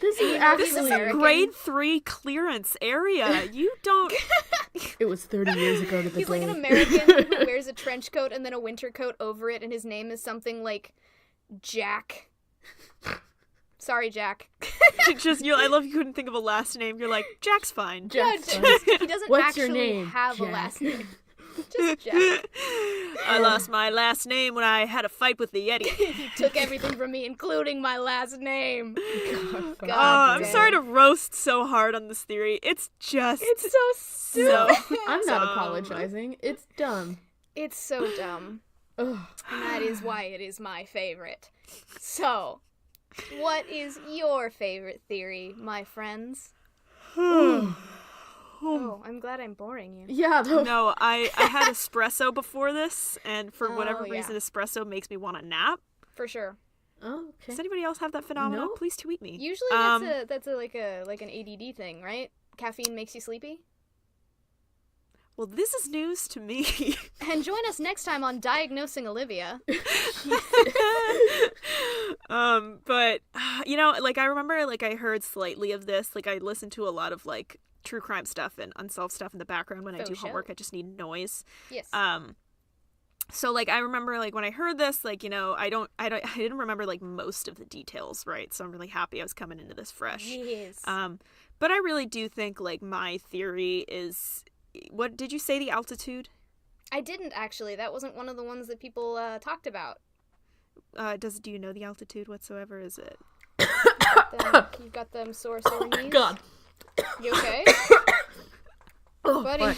This is He's actually American. Grade 3 clearance area. You don't. It was 30 years ago to the He's like day. an American who wears a trench coat and then a winter coat over it, and his name is something like Jack. Sorry, Jack. I love you couldn't think of a last name. You're like, Jack's fine. Jack's fine. He doesn't What's your actually name? have a Jack. last name. Just Jack. I lost my last name when I had a fight with the Yeti. He took everything from me, including my last name. God, God I'm damn. sorry to roast so hard on this theory. It's just It's so stupid. so. I'm not dumb. apologizing. It's dumb. It's so dumb. Ugh. And that is why it is my favorite. So, what is your favorite theory, my friends? Oh, I'm glad I'm boring you. Yeah, though. No, I had espresso before this, and for whatever yeah. reason, espresso makes me want to nap. For sure. Oh, okay. Does anybody else have that phenomenon? No. Please tweet me. Usually that's like an ADD thing, right? Caffeine makes you sleepy. Well, this is news to me. And join us next time on Diagnosing Olivia. But you know, like I remember, like I heard slightly of this. Like I listened to a lot of like true crime stuff and unsolved stuff in the background when I do homework. I just need noise. Yes. So like I remember like when I heard this, like, you know, I didn't remember like most of the details, right? So I'm really happy I was coming into this fresh. Yes. But I really do think like my theory is, what did you say, the altitude? I didn't actually. That wasn't one of the ones that people talked about. Do you know the altitude whatsoever? Is it? You've got them sore Oh my knees. God. You okay? Oh, Buddy. fuck.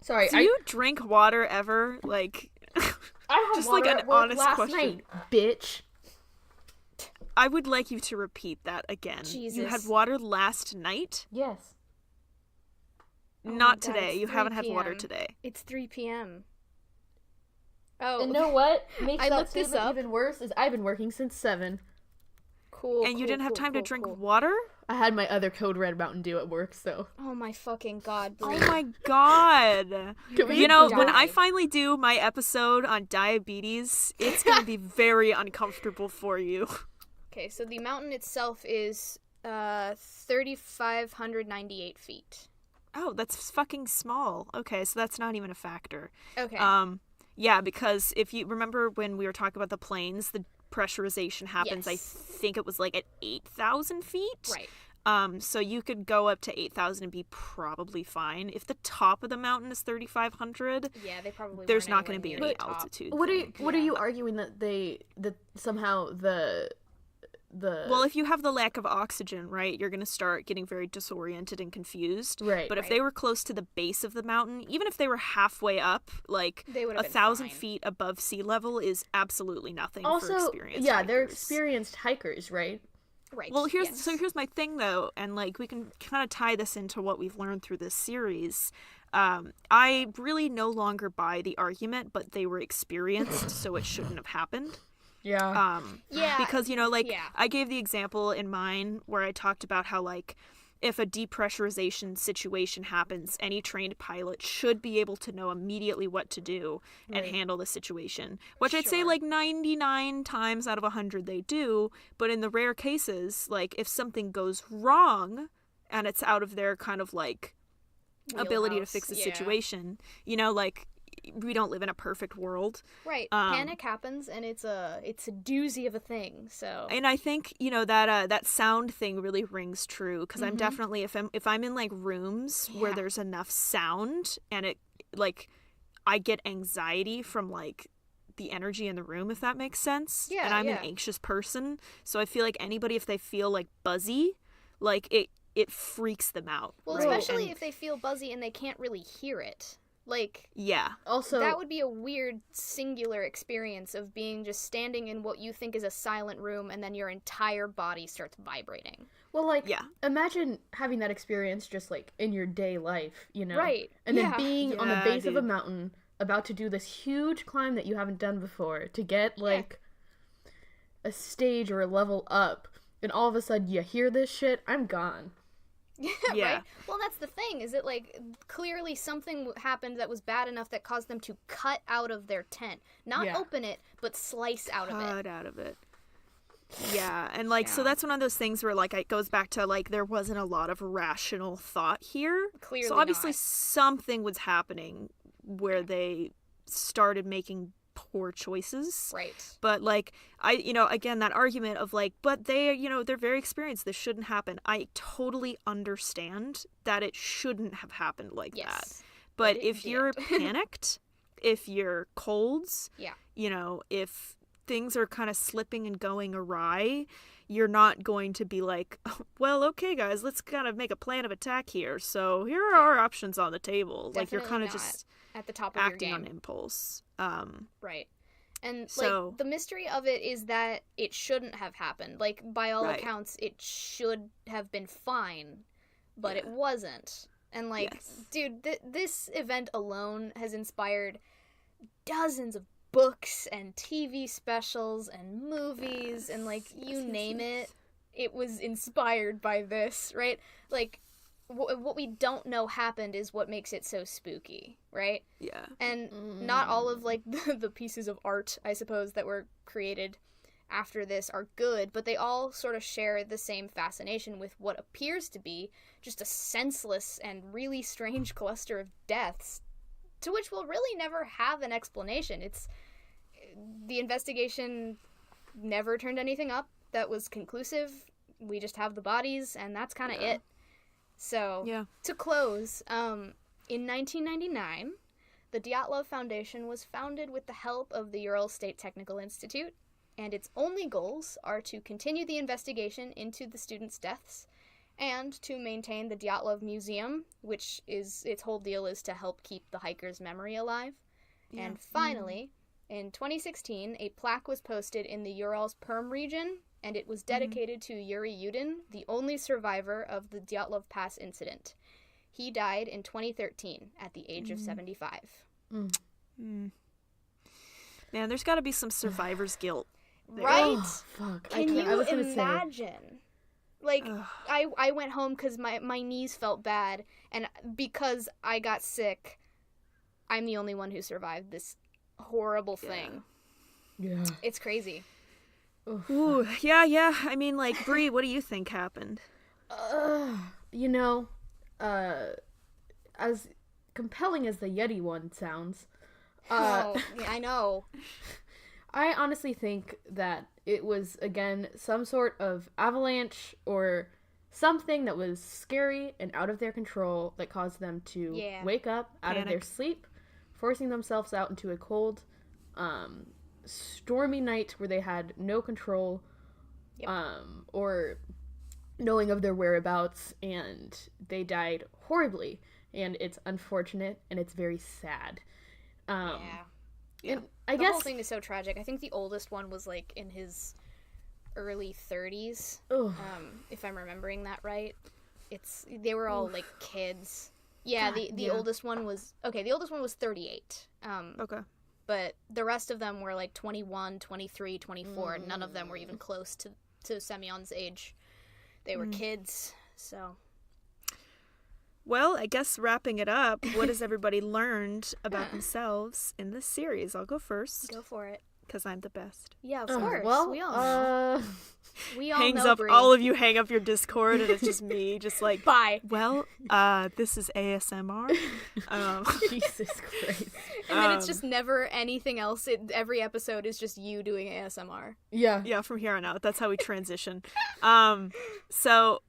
Sorry. Do you drink water ever? Like, I had just water like an at work honest last question. night, bitch. I would like you to repeat that again. Jesus. You had water last night? Yes. Oh my Not God, today. it's You 3 haven't had water p.m. today. It's 3 p.m. Oh. And know what makes I that looked this statement up. even worse is I've been working since 7. Cool. And you cool, didn't have cool, time to cool, drink cool. water? I had my other Code Red Mountain Dew at work, so. Oh my fucking God, Oh Brie. my god. Can we You know, die? when I finally do my episode on diabetes, it's going to be very uncomfortable for you. Okay, so the mountain itself is 3,598 feet. Oh, that's fucking small. Okay, so that's not even a factor. Okay. Yeah, because if you remember when we were talking about the planes, the pressurization happens, I Yes. think it was like at 8,000 feet. Right. So you could go up to 8,000 and be probably fine. If the top of the mountain is 3,500, Yeah, they probably there's weren't not going to be anywhere any near the top. altitude. What are thing. you arguing that somehow the Well, if you have the lack of oxygen, right, you're going to start getting very disoriented and confused. Right, But if right. they were close to the base of the mountain, even if they were halfway up, like They would've been 1,000 fine. feet above sea level is absolutely nothing for also experienced they're hikers. experienced hikers, right? Right. Well, here's yes. so here's my thing though, and like we can kind of tie this into what we've learned through this series. I really no longer buy the argument, but they were experienced, so it shouldn't have happened. Yeah. Yeah. Because, you know, like, yeah. I gave the example in mine where I talked about how, like, if a depressurization situation happens, any trained pilot should be able to know immediately what to do and handle the situation. Which I'd say, Sure. like, 99 times out of 100 they do. But in the rare cases, like, if something goes wrong and it's out of their kind of, like, ability to Wheelhouse, fix the yeah. situation, you know, like, we don't live in a perfect world. Right. Panic happens, and it's a doozy of a thing. So. And I think, you know, that sound thing really rings true because I'm definitely if I'm in like rooms where Yeah. there's enough sound and it like I get anxiety from like the energy in the room, if that makes sense. Yeah, And I'm yeah. an anxious person, so I feel like anybody, if they feel like buzzy, like it freaks them out. Well, right? especially And- if they feel buzzy and they can't really hear it. Like, yeah. Also, that would be a weird singular experience of being just standing in what you think is a silent room and then your entire body starts vibrating. well, like, Yeah. imagine having that experience just like in your day life, you know? Right. And then Yeah. being on the Yeah, base of a dude. mountain, about to do this huge climb that you haven't done before to get like a stage or a level up, and all of a sudden you hear this shit, I'm gone. Yeah. Right? Well, that's the thing, is it like clearly something happened that was bad enough that caused them to cut out of their tent. Not Yeah. open it, but slice out of it. Cut out of it. Yeah, and like so that's one of those things where like it goes back to like there wasn't a lot of rational thought here. Clearly so obviously not. something was happening where they started making poor choices. Right. But like again that argument of like but they they're very experienced, this shouldn't happen. I totally understand that it shouldn't have happened like that. But if you're panicked, if you're colds, if things are kind of slipping and going awry, you're not going to be like, well, okay, guys, let's kind of make a plan of attack here. So here are our options on the table. Definitely like you're kind of just at the top of acting your on game. Impulse. Right. And so, like the mystery of it is that it shouldn't have happened. Like by all Right. accounts, it should have been fine, but it wasn't. And like, dude, this event alone has inspired dozens of books and TV specials and movies and like you name it. It was inspired by this, right? Like what we don't know happened is what makes it so spooky, right? Yeah. And not all of like the pieces of art, I suppose, that were created after this are good, but they all sort of share the same fascination with what appears to be just a senseless and really strange cluster of deaths, to which we'll really never have an explanation. The investigation never turned anything up that was conclusive. We just have the bodies, and that's kind of it. So, to close, in 1999, the Dyatlov Foundation was founded with the help of the Ural State Technical Institute, and its only goals are to continue the investigation into the students' deaths and to maintain the Dyatlov Museum, which is its whole deal is to help keep the hikers' memory alive. Yeah. And finally, in 2016, a plaque was posted in the Urals Perm region, and it was dedicated to Yuri Yudin, the only survivor of the Dyatlov Pass incident. He died in 2013 at the age of 75. Man, there's got to be some survivor's guilt there. Right? Oh, fuck. Can you I was gonna imagine? Like, I went home because my knees felt bad, and because I got sick, I'm the only one who survived this horrible thing. Yeah. It's crazy. Ooh, yeah. I mean, like, Bree, what do you think happened? As compelling as the Yeti one sounds, Yeah, I know. I honestly think that it was, again, some sort of avalanche or something that was scary and out of their control that caused them to wake up out of their sleep, forcing themselves out into a cold, stormy night where they had no control or knowing of their whereabouts, and they died horribly. And it's unfortunate, and it's very sad. And I guess the whole thing is so tragic. I think the oldest one was like in his early 30s, if I'm remembering that right. They were all like kids. Yeah, the oldest one was 38. Okay. But the rest of them were like 21, 23, 24. None of them were even close to Semyon's age. They were kids, so. Well, I guess wrapping it up, what has everybody learned about themselves in this series? I'll go first. Go for it. Because I'm the best. Yeah, of course. Well, we all know. We all Hangs know, up, Brie. all of you hang up your Discord, and it's just me, just like, Bye. well, this is ASMR. Jesus Christ. And then it's just never anything else. Every episode is just you doing ASMR. Yeah, from here on out. That's how we transition. So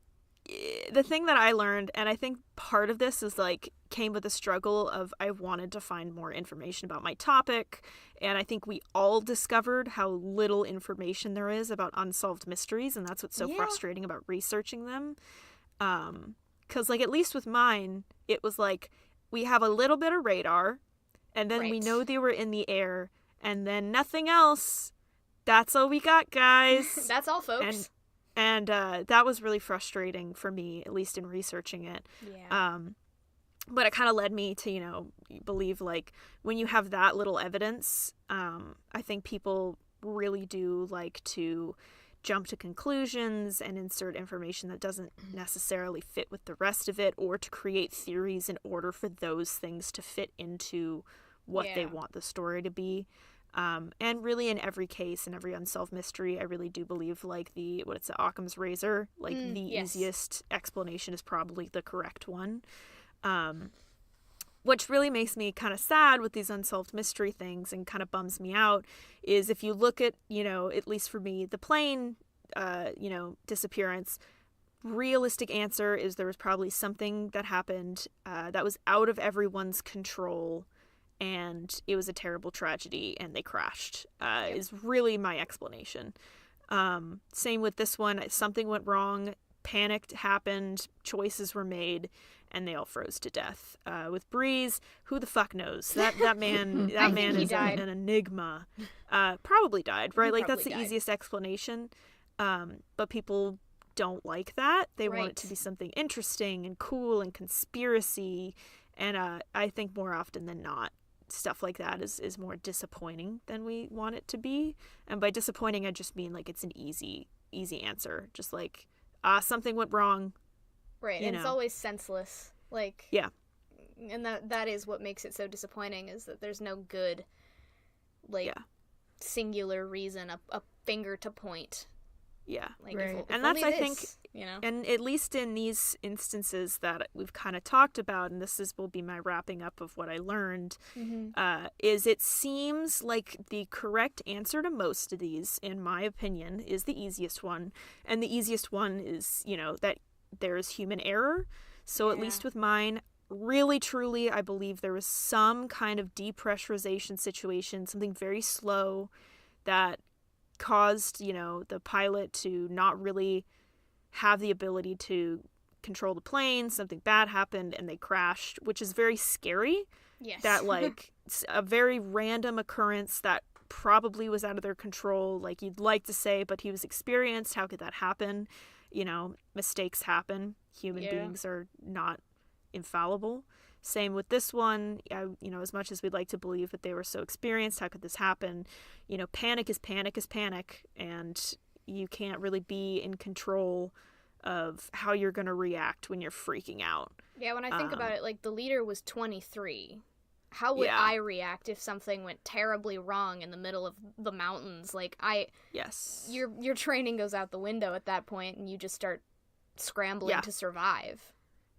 the thing that I learned, and I think part of this is like came with a struggle of I wanted to find more information about my topic, and I think we all discovered how little information there is about unsolved mysteries, and that's what's so frustrating about researching them. Because like at least with mine, it was like we have a little bit of radar, and then we know they were in the air, and then nothing else. That's all we got, guys. That's all, folks. And that was really frustrating for me, at least in researching it. Yeah. But it kind of led me to, believe, like, when you have that little evidence, I think people really do like to jump to conclusions and insert information that doesn't necessarily fit with the rest of it, or to create theories in order for those things to fit into what they want the story to be. And really in every case, in every unsolved mystery, I really do believe like Occam's razor, like yes. easiest explanation is probably the correct one. Which really makes me kind of sad with these unsolved mystery things and kind of bums me out is if you look at, at least for me, the plane, disappearance, realistic answer is there was probably something that happened that was out of everyone's control and it was a terrible tragedy and they crashed is really my explanation. Same with this one. Something went wrong, panic happened, choices were made, and they all froze to death. With Breeze, who the fuck knows? That man is an enigma. Probably died, right? Like that's the easiest explanation. But people don't like that. They want it to be something interesting and cool and conspiracy. And I think more often than not, stuff like that is more disappointing than we want it to be. And by disappointing, I just mean like it's an easy answer. Just like, something went wrong. Right, and it's always senseless. Like, yeah. And that is what makes it so disappointing, is that there's no good, singular reason, a finger to point. Yeah. Like, right. if that's, only I this, think, and at least in these instances that we've kind of talked about, and will be my wrapping up of what I learned, is it seems like the correct answer to most of these, in my opinion, is the easiest one. And the easiest one is, that there is human error. So at least with mine, really, truly, I believe there was some kind of depressurization situation, something very slow that caused, the pilot to not really have the ability to control the plane. Something bad happened and they crashed, which is very scary. Yes. That, a very random occurrence that probably was out of their control, like you'd like to say, but he was experienced. How could that happen? Mistakes happen. Human beings are not infallible. Same with this one. As much as we'd like to believe that they were so experienced, how could this happen? Panic is panic, and you can't really be in control of how you're going to react when you're freaking out. Yeah, when I think about it, like, the leader was 23. How would I react if something went terribly wrong in the middle of the mountains? Like, Yes. Your training goes out the window at that point, and you just start scrambling to survive.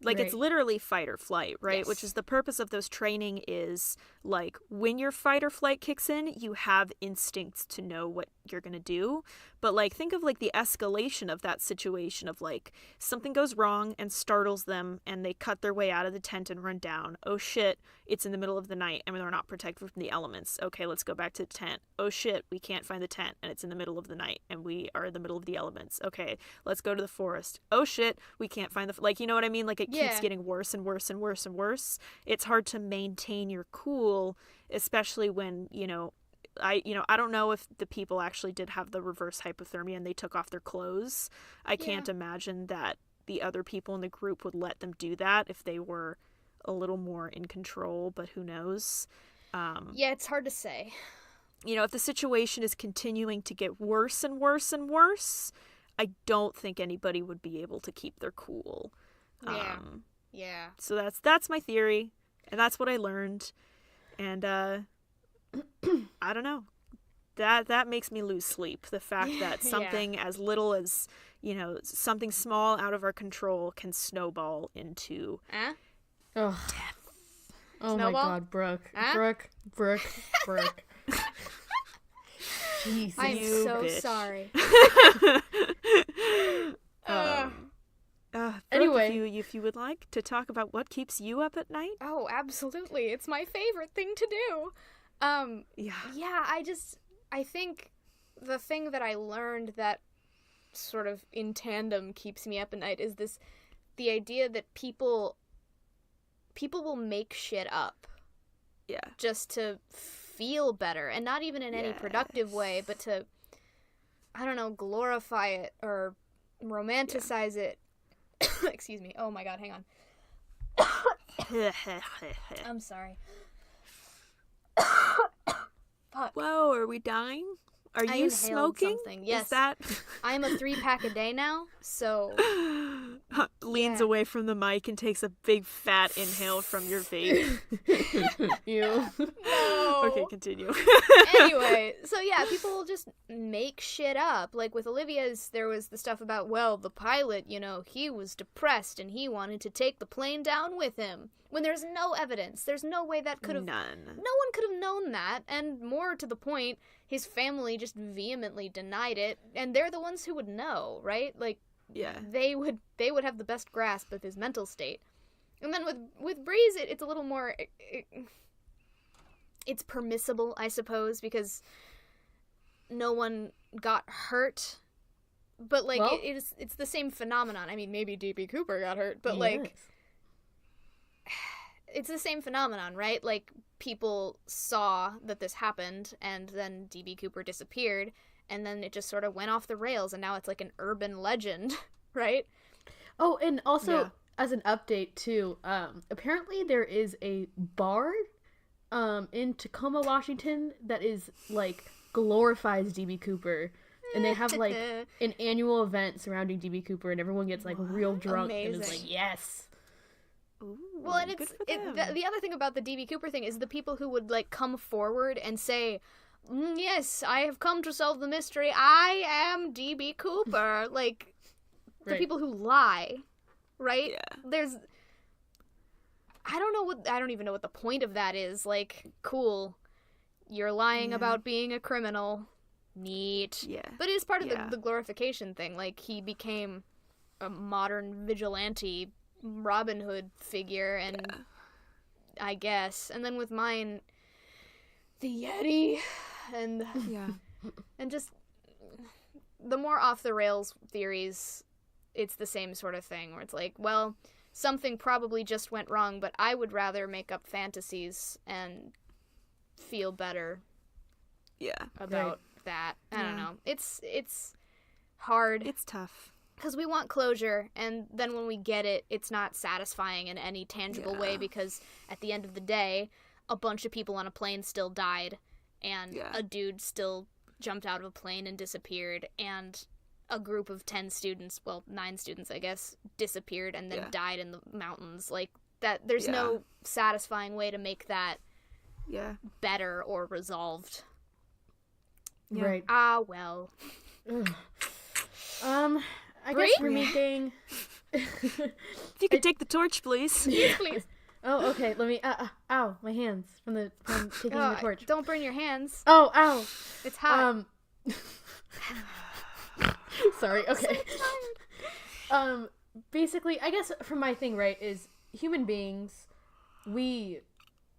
Like, it's literally fight or flight, right? Yes. Which is the purpose of those training is, like, when your fight or flight kicks in, you have instincts to know what you're going to do. But, like, think of, like, the escalation of that situation of, like, something goes wrong and startles them and they cut their way out of the tent and run down. Oh, shit, it's in the middle of the night and they're not protected from the elements. Okay, let's go back to the tent. Oh, shit, we can't find the tent and it's in the middle of the night and we are in the middle of the elements. Okay, let's go to the forest. Oh, shit, we can't find like, you know what I mean? Like, it keeps getting worse and worse and worse and worse. It's hard to maintain your cool, especially when, I don't know if the people actually did have the reverse hypothermia and they took off their clothes. I can't imagine that the other people in the group would let them do that if they were a little more in control, but who knows? It's hard to say. If the situation is continuing to get worse and worse and worse, I don't think anybody would be able to keep their cool. So that's my theory, and that's what I learned. And I don't know. That makes me lose sleep. The fact that something as little as, something small out of our control can snowball into death. Oh my God, Brooke. Brooke. Jesus. I'm so bitch. sorry. Anyway, if you would like to talk about what keeps you up at night. Oh, absolutely. It's my favorite thing to do. I think the thing that I learned that sort of in tandem keeps me up at night is the idea that people will make shit up. Yeah. Just to feel better, and not even in any productive way, but to, I don't know, glorify it or romanticize it. Excuse me. Oh my God, hang on. I'm sorry. Whoa, are we dying? Are I you inhaled smoking? something. Yes. Is that I am a 3-pack a day now, so leans Yeah. away from the mic and takes a big fat inhale from your vape. You. no. Okay, continue. Anyway, so yeah, people just make shit up. Like with Olivia's, there was the stuff about, well, the pilot, he was depressed and he wanted to take the plane down with him. When there's no evidence, there's no way that could have. None. No one could have known that, and more to the point, his family just vehemently denied it, and they're the ones who would know, right? Like, Yeah. they would have the best grasp of his mental state. And then with Breeze, it's a little more. It's permissible, I suppose, because no one got hurt. But like, Well- it's the same phenomenon. I mean, maybe D.B. Cooper got hurt, but Yes. like. It's the same phenomenon, right? Like, people saw that this happened, and then D.B. Cooper disappeared, and then it just sort of went off the rails, and now it's like an urban legend, right? Oh, and also, Yeah. as an update, too, apparently there is a bar in Tacoma, Washington, that is, like, glorifies D.B. Cooper. And they have, like, an annual event surrounding D.B. Cooper, and everyone gets, like, real drunk and is Amazing. like, yes. Ooh, Well, and good it's for them. the other thing about the D.B. Cooper thing is the people who would like come forward and say, "Yes, I have come to solve the mystery. I am D.B. Cooper." Like the Right. people who lie, right? Yeah. There's, I don't even know what the point of that is. Like, cool, you're lying Yeah. about being a criminal. Neat. Yeah. But it is part of Yeah. the glorification thing. Like, he became a modern vigilante Robin Hood figure, and I guess. And then with mine, the Yeti, and Yeah. and just the more off the rails theories, it's the same sort of thing where it's like, well, something probably just went wrong, but I would rather make up fantasies and feel better Yeah. about that. I don't Yeah. know. It's hard. It's tough. Because we want closure, and then when we get it, it's not satisfying in any tangible way, Yeah. because at the end of the day, a bunch of people on a plane still died, and Yeah. a dude still jumped out of a plane and disappeared, and a group of 10 students, well, 9 students, I guess, disappeared and then Yeah. died in the mountains. Like, that, there's Yeah. no satisfying way to make that Yeah. better or resolved. Yeah. Right. Ah, well. Ugh. I Bree? guess we're making... If you could take the torch, please. Please. Oh, okay, let me... ow, my hands from taking the torch. Don't burn your hands. Oh, ow! It's hot. Sorry, okay. Basically, I guess from my thing, right, is human beings, we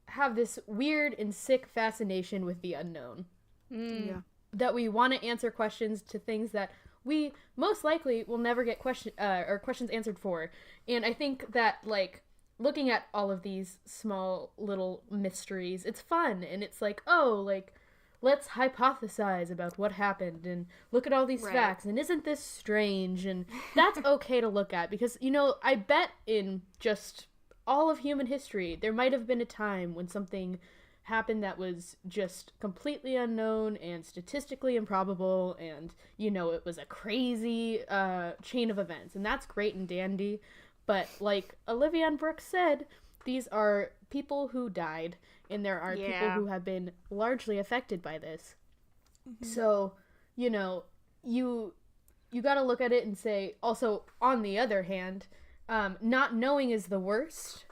have this weird and sick fascination with the unknown. Yeah. That we want to answer questions to things that we most likely will never get questions answered for. And I think that, like, looking at all of these small little mysteries, it's fun, and it's like, oh, like, let's hypothesize about what happened and look at all these Right. facts, and isn't this strange? And that's okay to look at, because, I bet in just all of human history, there might have been a time when something happened that was just completely unknown and statistically improbable, and, it was a crazy chain of events, and that's great and dandy. But like Olivia and Brooke said, these are people who died, and there are people Yeah. who have been largely affected by this. So, you got to look at it and say, also, on the other hand, not knowing is the worst,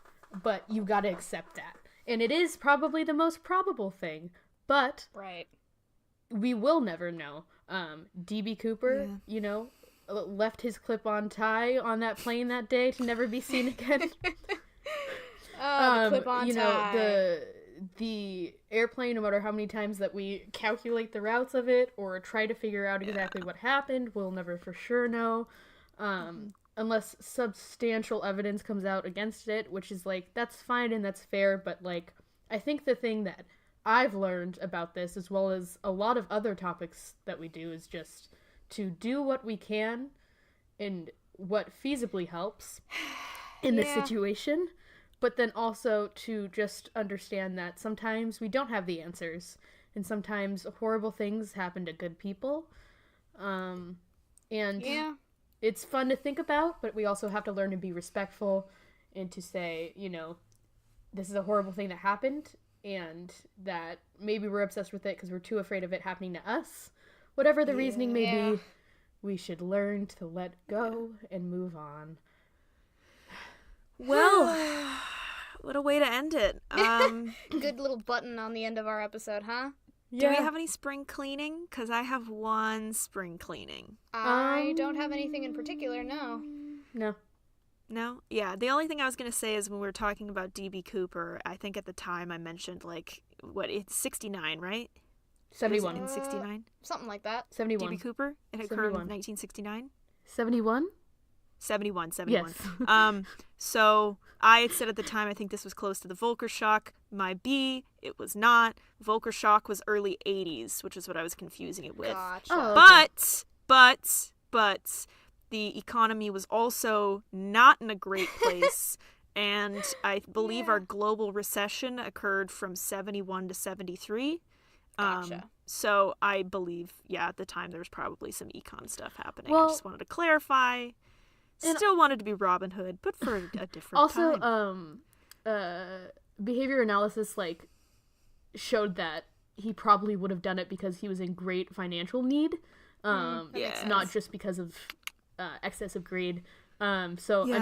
but you got to accept that. And it is probably the most probable thing, but Right. we will never know. D.B. Cooper, left his clip-on tie on that plane that day to never be seen again. Oh, the clip-on tie. The airplane, no matter how many times that we calculate the routes of it or try to figure out exactly what happened, we'll never for sure know. Unless substantial evidence comes out against it, which is, like, that's fine and that's fair, but, like, I think the thing that I've learned about this, as well as a lot of other topics that we do, is just to do what we can and what feasibly helps in the Yeah. situation, but then also to just understand that sometimes we don't have the answers, and sometimes horrible things happen to good people. And it's fun to think about, but we also have to learn to be respectful and to say, you know, this is a horrible thing that happened, and that maybe we're obsessed with it because we're too afraid of it happening to us. Whatever the reasoning may be, we should learn to let go and move on. Well, what a way to end it. Good little button on the end of our episode, huh? Do we have any spring cleaning? Because I have one spring cleaning. I don't have anything in particular, no. No? Yeah, the only thing I was going to say is when we were talking about D.B. Cooper, I think at the time I mentioned, like, it's 69, right? 71. In 69? Something like that. 71. D.B. Cooper? It occurred in 1969? 71? 71. Yes. So I had said at the time, I think this was close to the Volcker shock. My B, it was not. Volcker shock was early 80s, which is what I was confusing it with. Gotcha. Oh, okay. But the economy was also not in a great place. And I believe our global recession occurred from 71 to 73. Gotcha. So I believe, at the time there was probably some econ stuff happening. Well, I just wanted to clarify. Still wanted to be Robin Hood, but for a different time. Also, behavior analysis, like, showed that he probably would have done it because he was in great financial need. It's not just because of excessive greed. I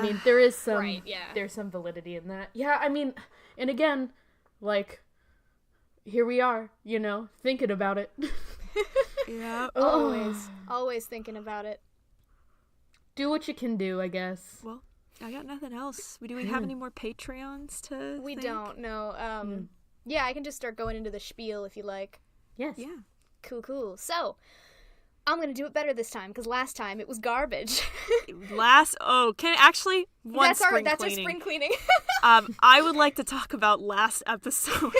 mean, there is some there's some validity in that. Yeah, I mean, and again, like, here we are, you know, thinking about it. Yeah. Always thinking about it. Do what you can do, I guess. Well, I got nothing else. Do we have any more Patreons to We thank? don't, no. Yeah, I can just start going into the spiel if you like. Yes. Yeah. Cool. So, I'm going to do it better this time, because last time it was garbage. That's our spring cleaning. I would like to talk about last episode.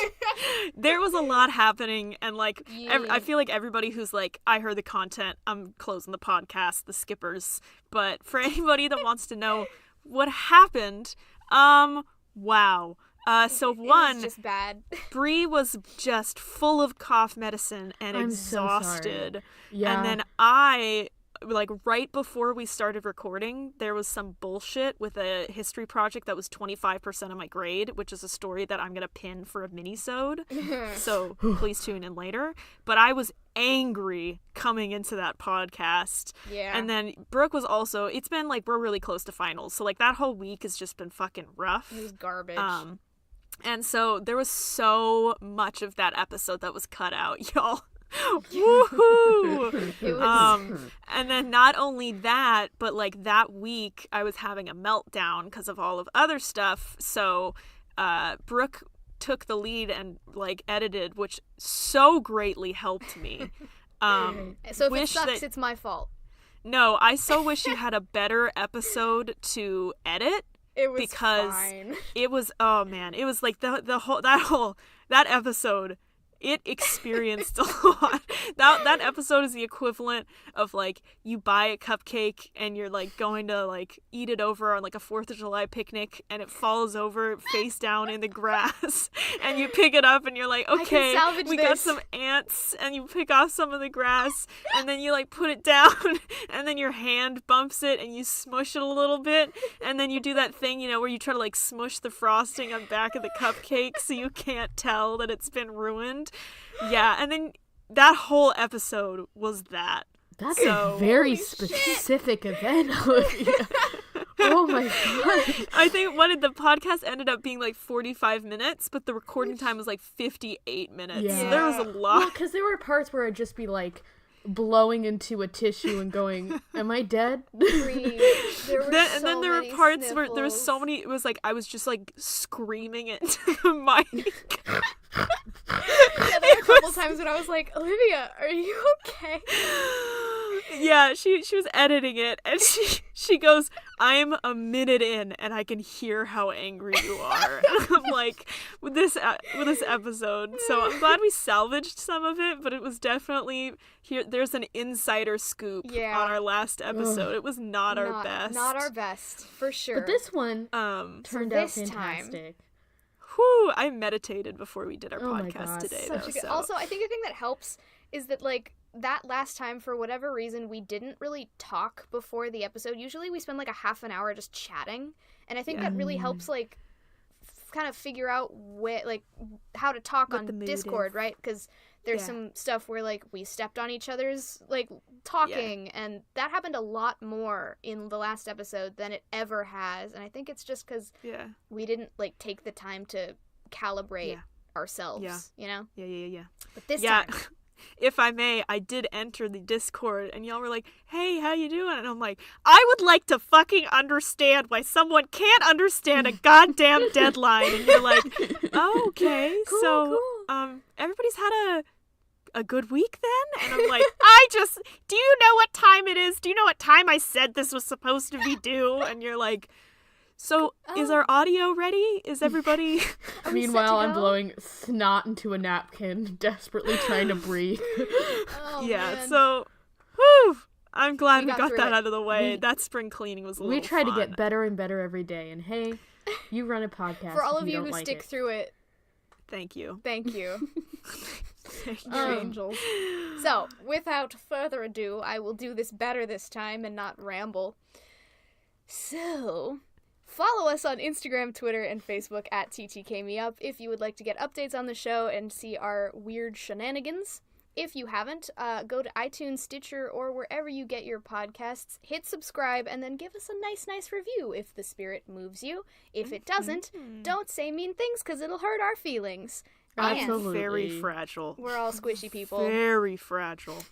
There was a lot happening, and like I feel like everybody who's like, I heard the content, I'm closing the podcast, the skippers. But for anybody that wants to know what happened, wow. So one, it was just bad. Bree was just full of cough medicine and I'm exhausted. So sorry. Yeah. And then I, like, right before we started recording, there was some bullshit with a history project that was 25% of my grade, which is a story that I'm going to pin for a mini-sode. So please tune in later. But I was angry coming into that podcast. Yeah. And then Brooke was also, it's been like, we're really close to finals. So like that whole week has just been fucking rough. It was garbage. And so there was so much of that episode that was cut out, y'all. Woohoo! It was... And then not only that, but like that week I was having a meltdown because of all of other stuff. So Brooke took the lead and like edited, which so greatly helped me. So if it sucks, it's my fault. No, I so wish you had a better episode to edit. It was because fine. It was, oh man, it was like that episode, it experienced a lot. That episode is the equivalent of like you buy a cupcake and you're like going to like eat it over on like a 4th of July picnic and it falls over face down in the grass and you pick it up and you're like, okay, we got some ants, and you pick off some of the grass and then you like put it down and then your hand bumps it and you smush it a little bit and then you do that thing, you know, where you try to like smush the frosting on the back of the cupcake so you can't tell that it's been ruined. Yeah, and then that whole episode was that. That's a very specific event, Olivia. Oh my god. I think the podcast ended up being like 45 minutes, but the recording time was like 58 minutes. Yeah. So there was a lot. Well, because there were parts where I'd just be like blowing into a tissue and going, am I dead? And then there were parts where there was so many, it was like I was just like screaming into the mic. Yeah, there were a couple times when I was like, Olivia, are you okay? Yeah, she was editing it and she goes, I'm a minute in and I can hear how angry you are. And I'm like, with this episode. So I'm glad we salvaged some of it, but it was definitely there's an insider scoop on our last episode. It was not our best. Not our best, for sure. But this one turned out fantastic. whew, I meditated before we did our Oh my podcast God. today. Such Though, a good- so. Also, I think the thing that helps is that, like, that last time, for whatever reason, we didn't really talk before the episode. Usually we spend, like, a half an hour just chatting, and I think that really helps, like, kind of figure out how to talk What the on mood Discord, is. right? Because there's some stuff where, like, we stepped on each other's, like, talking, and that happened a lot more in the last episode than it ever has, and I think it's just because we didn't, like, take the time to calibrate ourselves, you know? Yeah. But this time... If I may, I did enter the Discord, and y'all were like, hey, how you doing? And I'm like, I would like to fucking understand why someone can't understand a goddamn deadline. And you're like, oh, okay. Cool. Everybody's had a good week then? And I'm like, do you know what time it is? Do you know what time I said this was supposed to be due? And you're like, so is our audio ready? Is everybody... Meanwhile, I'm blowing snot into a napkin, desperately trying to breathe. Oh, man. so, whew, I'm glad we got got through that it. out of the way. That spring cleaning was a little We try to fun. get better and better every day, and hey, you run a podcast. For all if of you don't who like stick it. through it, Thank you. thank you. Thank you. You're angels. So, without further ado, I will do this better this time and not ramble. So... follow us on Instagram, Twitter, and Facebook at TTKMeUp if you would like to get updates on the show and see our weird shenanigans. If you haven't, go to iTunes, Stitcher, or wherever you get your podcasts, hit subscribe, and then give us a nice review if the spirit moves you. If it doesn't, don't say mean things because it'll hurt our feelings. Absolutely. Very fragile. We're all squishy people. Very fragile.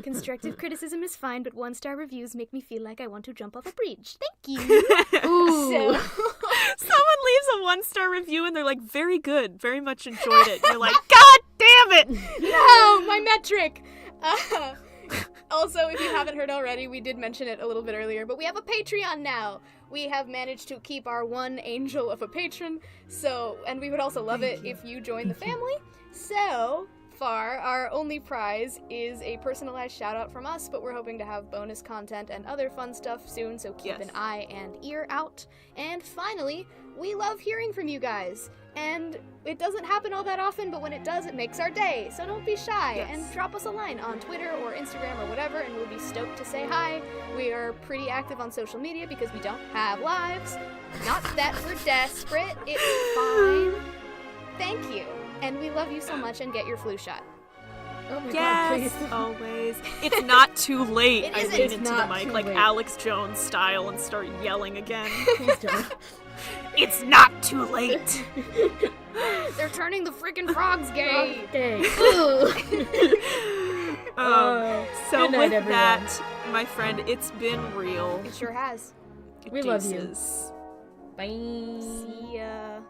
Constructive criticism is fine, but 1-star reviews make me feel like I want to jump off a bridge. Thank you. Ooh. So, Someone leaves a 1-star review and they're like, very good, very much enjoyed it. You're like, God damn it! no, my metric. Also, if you haven't heard already, we did mention it a little bit earlier, but we have a Patreon now. We have managed to keep our one angel of a patron, and we would also love it if you join the family. So far, our only prize is a personalized shout-out from us, but we're hoping to have bonus content and other fun stuff soon, so keep an eye and ear out. And finally, we love hearing from you guys. And it doesn't happen all that often, but when it does, it makes our day. So don't be shy and drop us a line on Twitter or Instagram or whatever, and we'll be stoked to say hi. We are pretty active on social media because we don't have lives. Not that we're desperate. It's fine. Thank you. And we love you so much, and get your flu shot. Oh my God, Yes, please. always. It's not too late. It I isn't. lean It's into the not mic too like late. Alex Jones style and start yelling again. Please don't. It's not too late. They're turning the freaking frogs gay. Okay. So good night, with everyone. that, my friend, it's been real. It sure has. We love you. Deuces. Bye. See ya.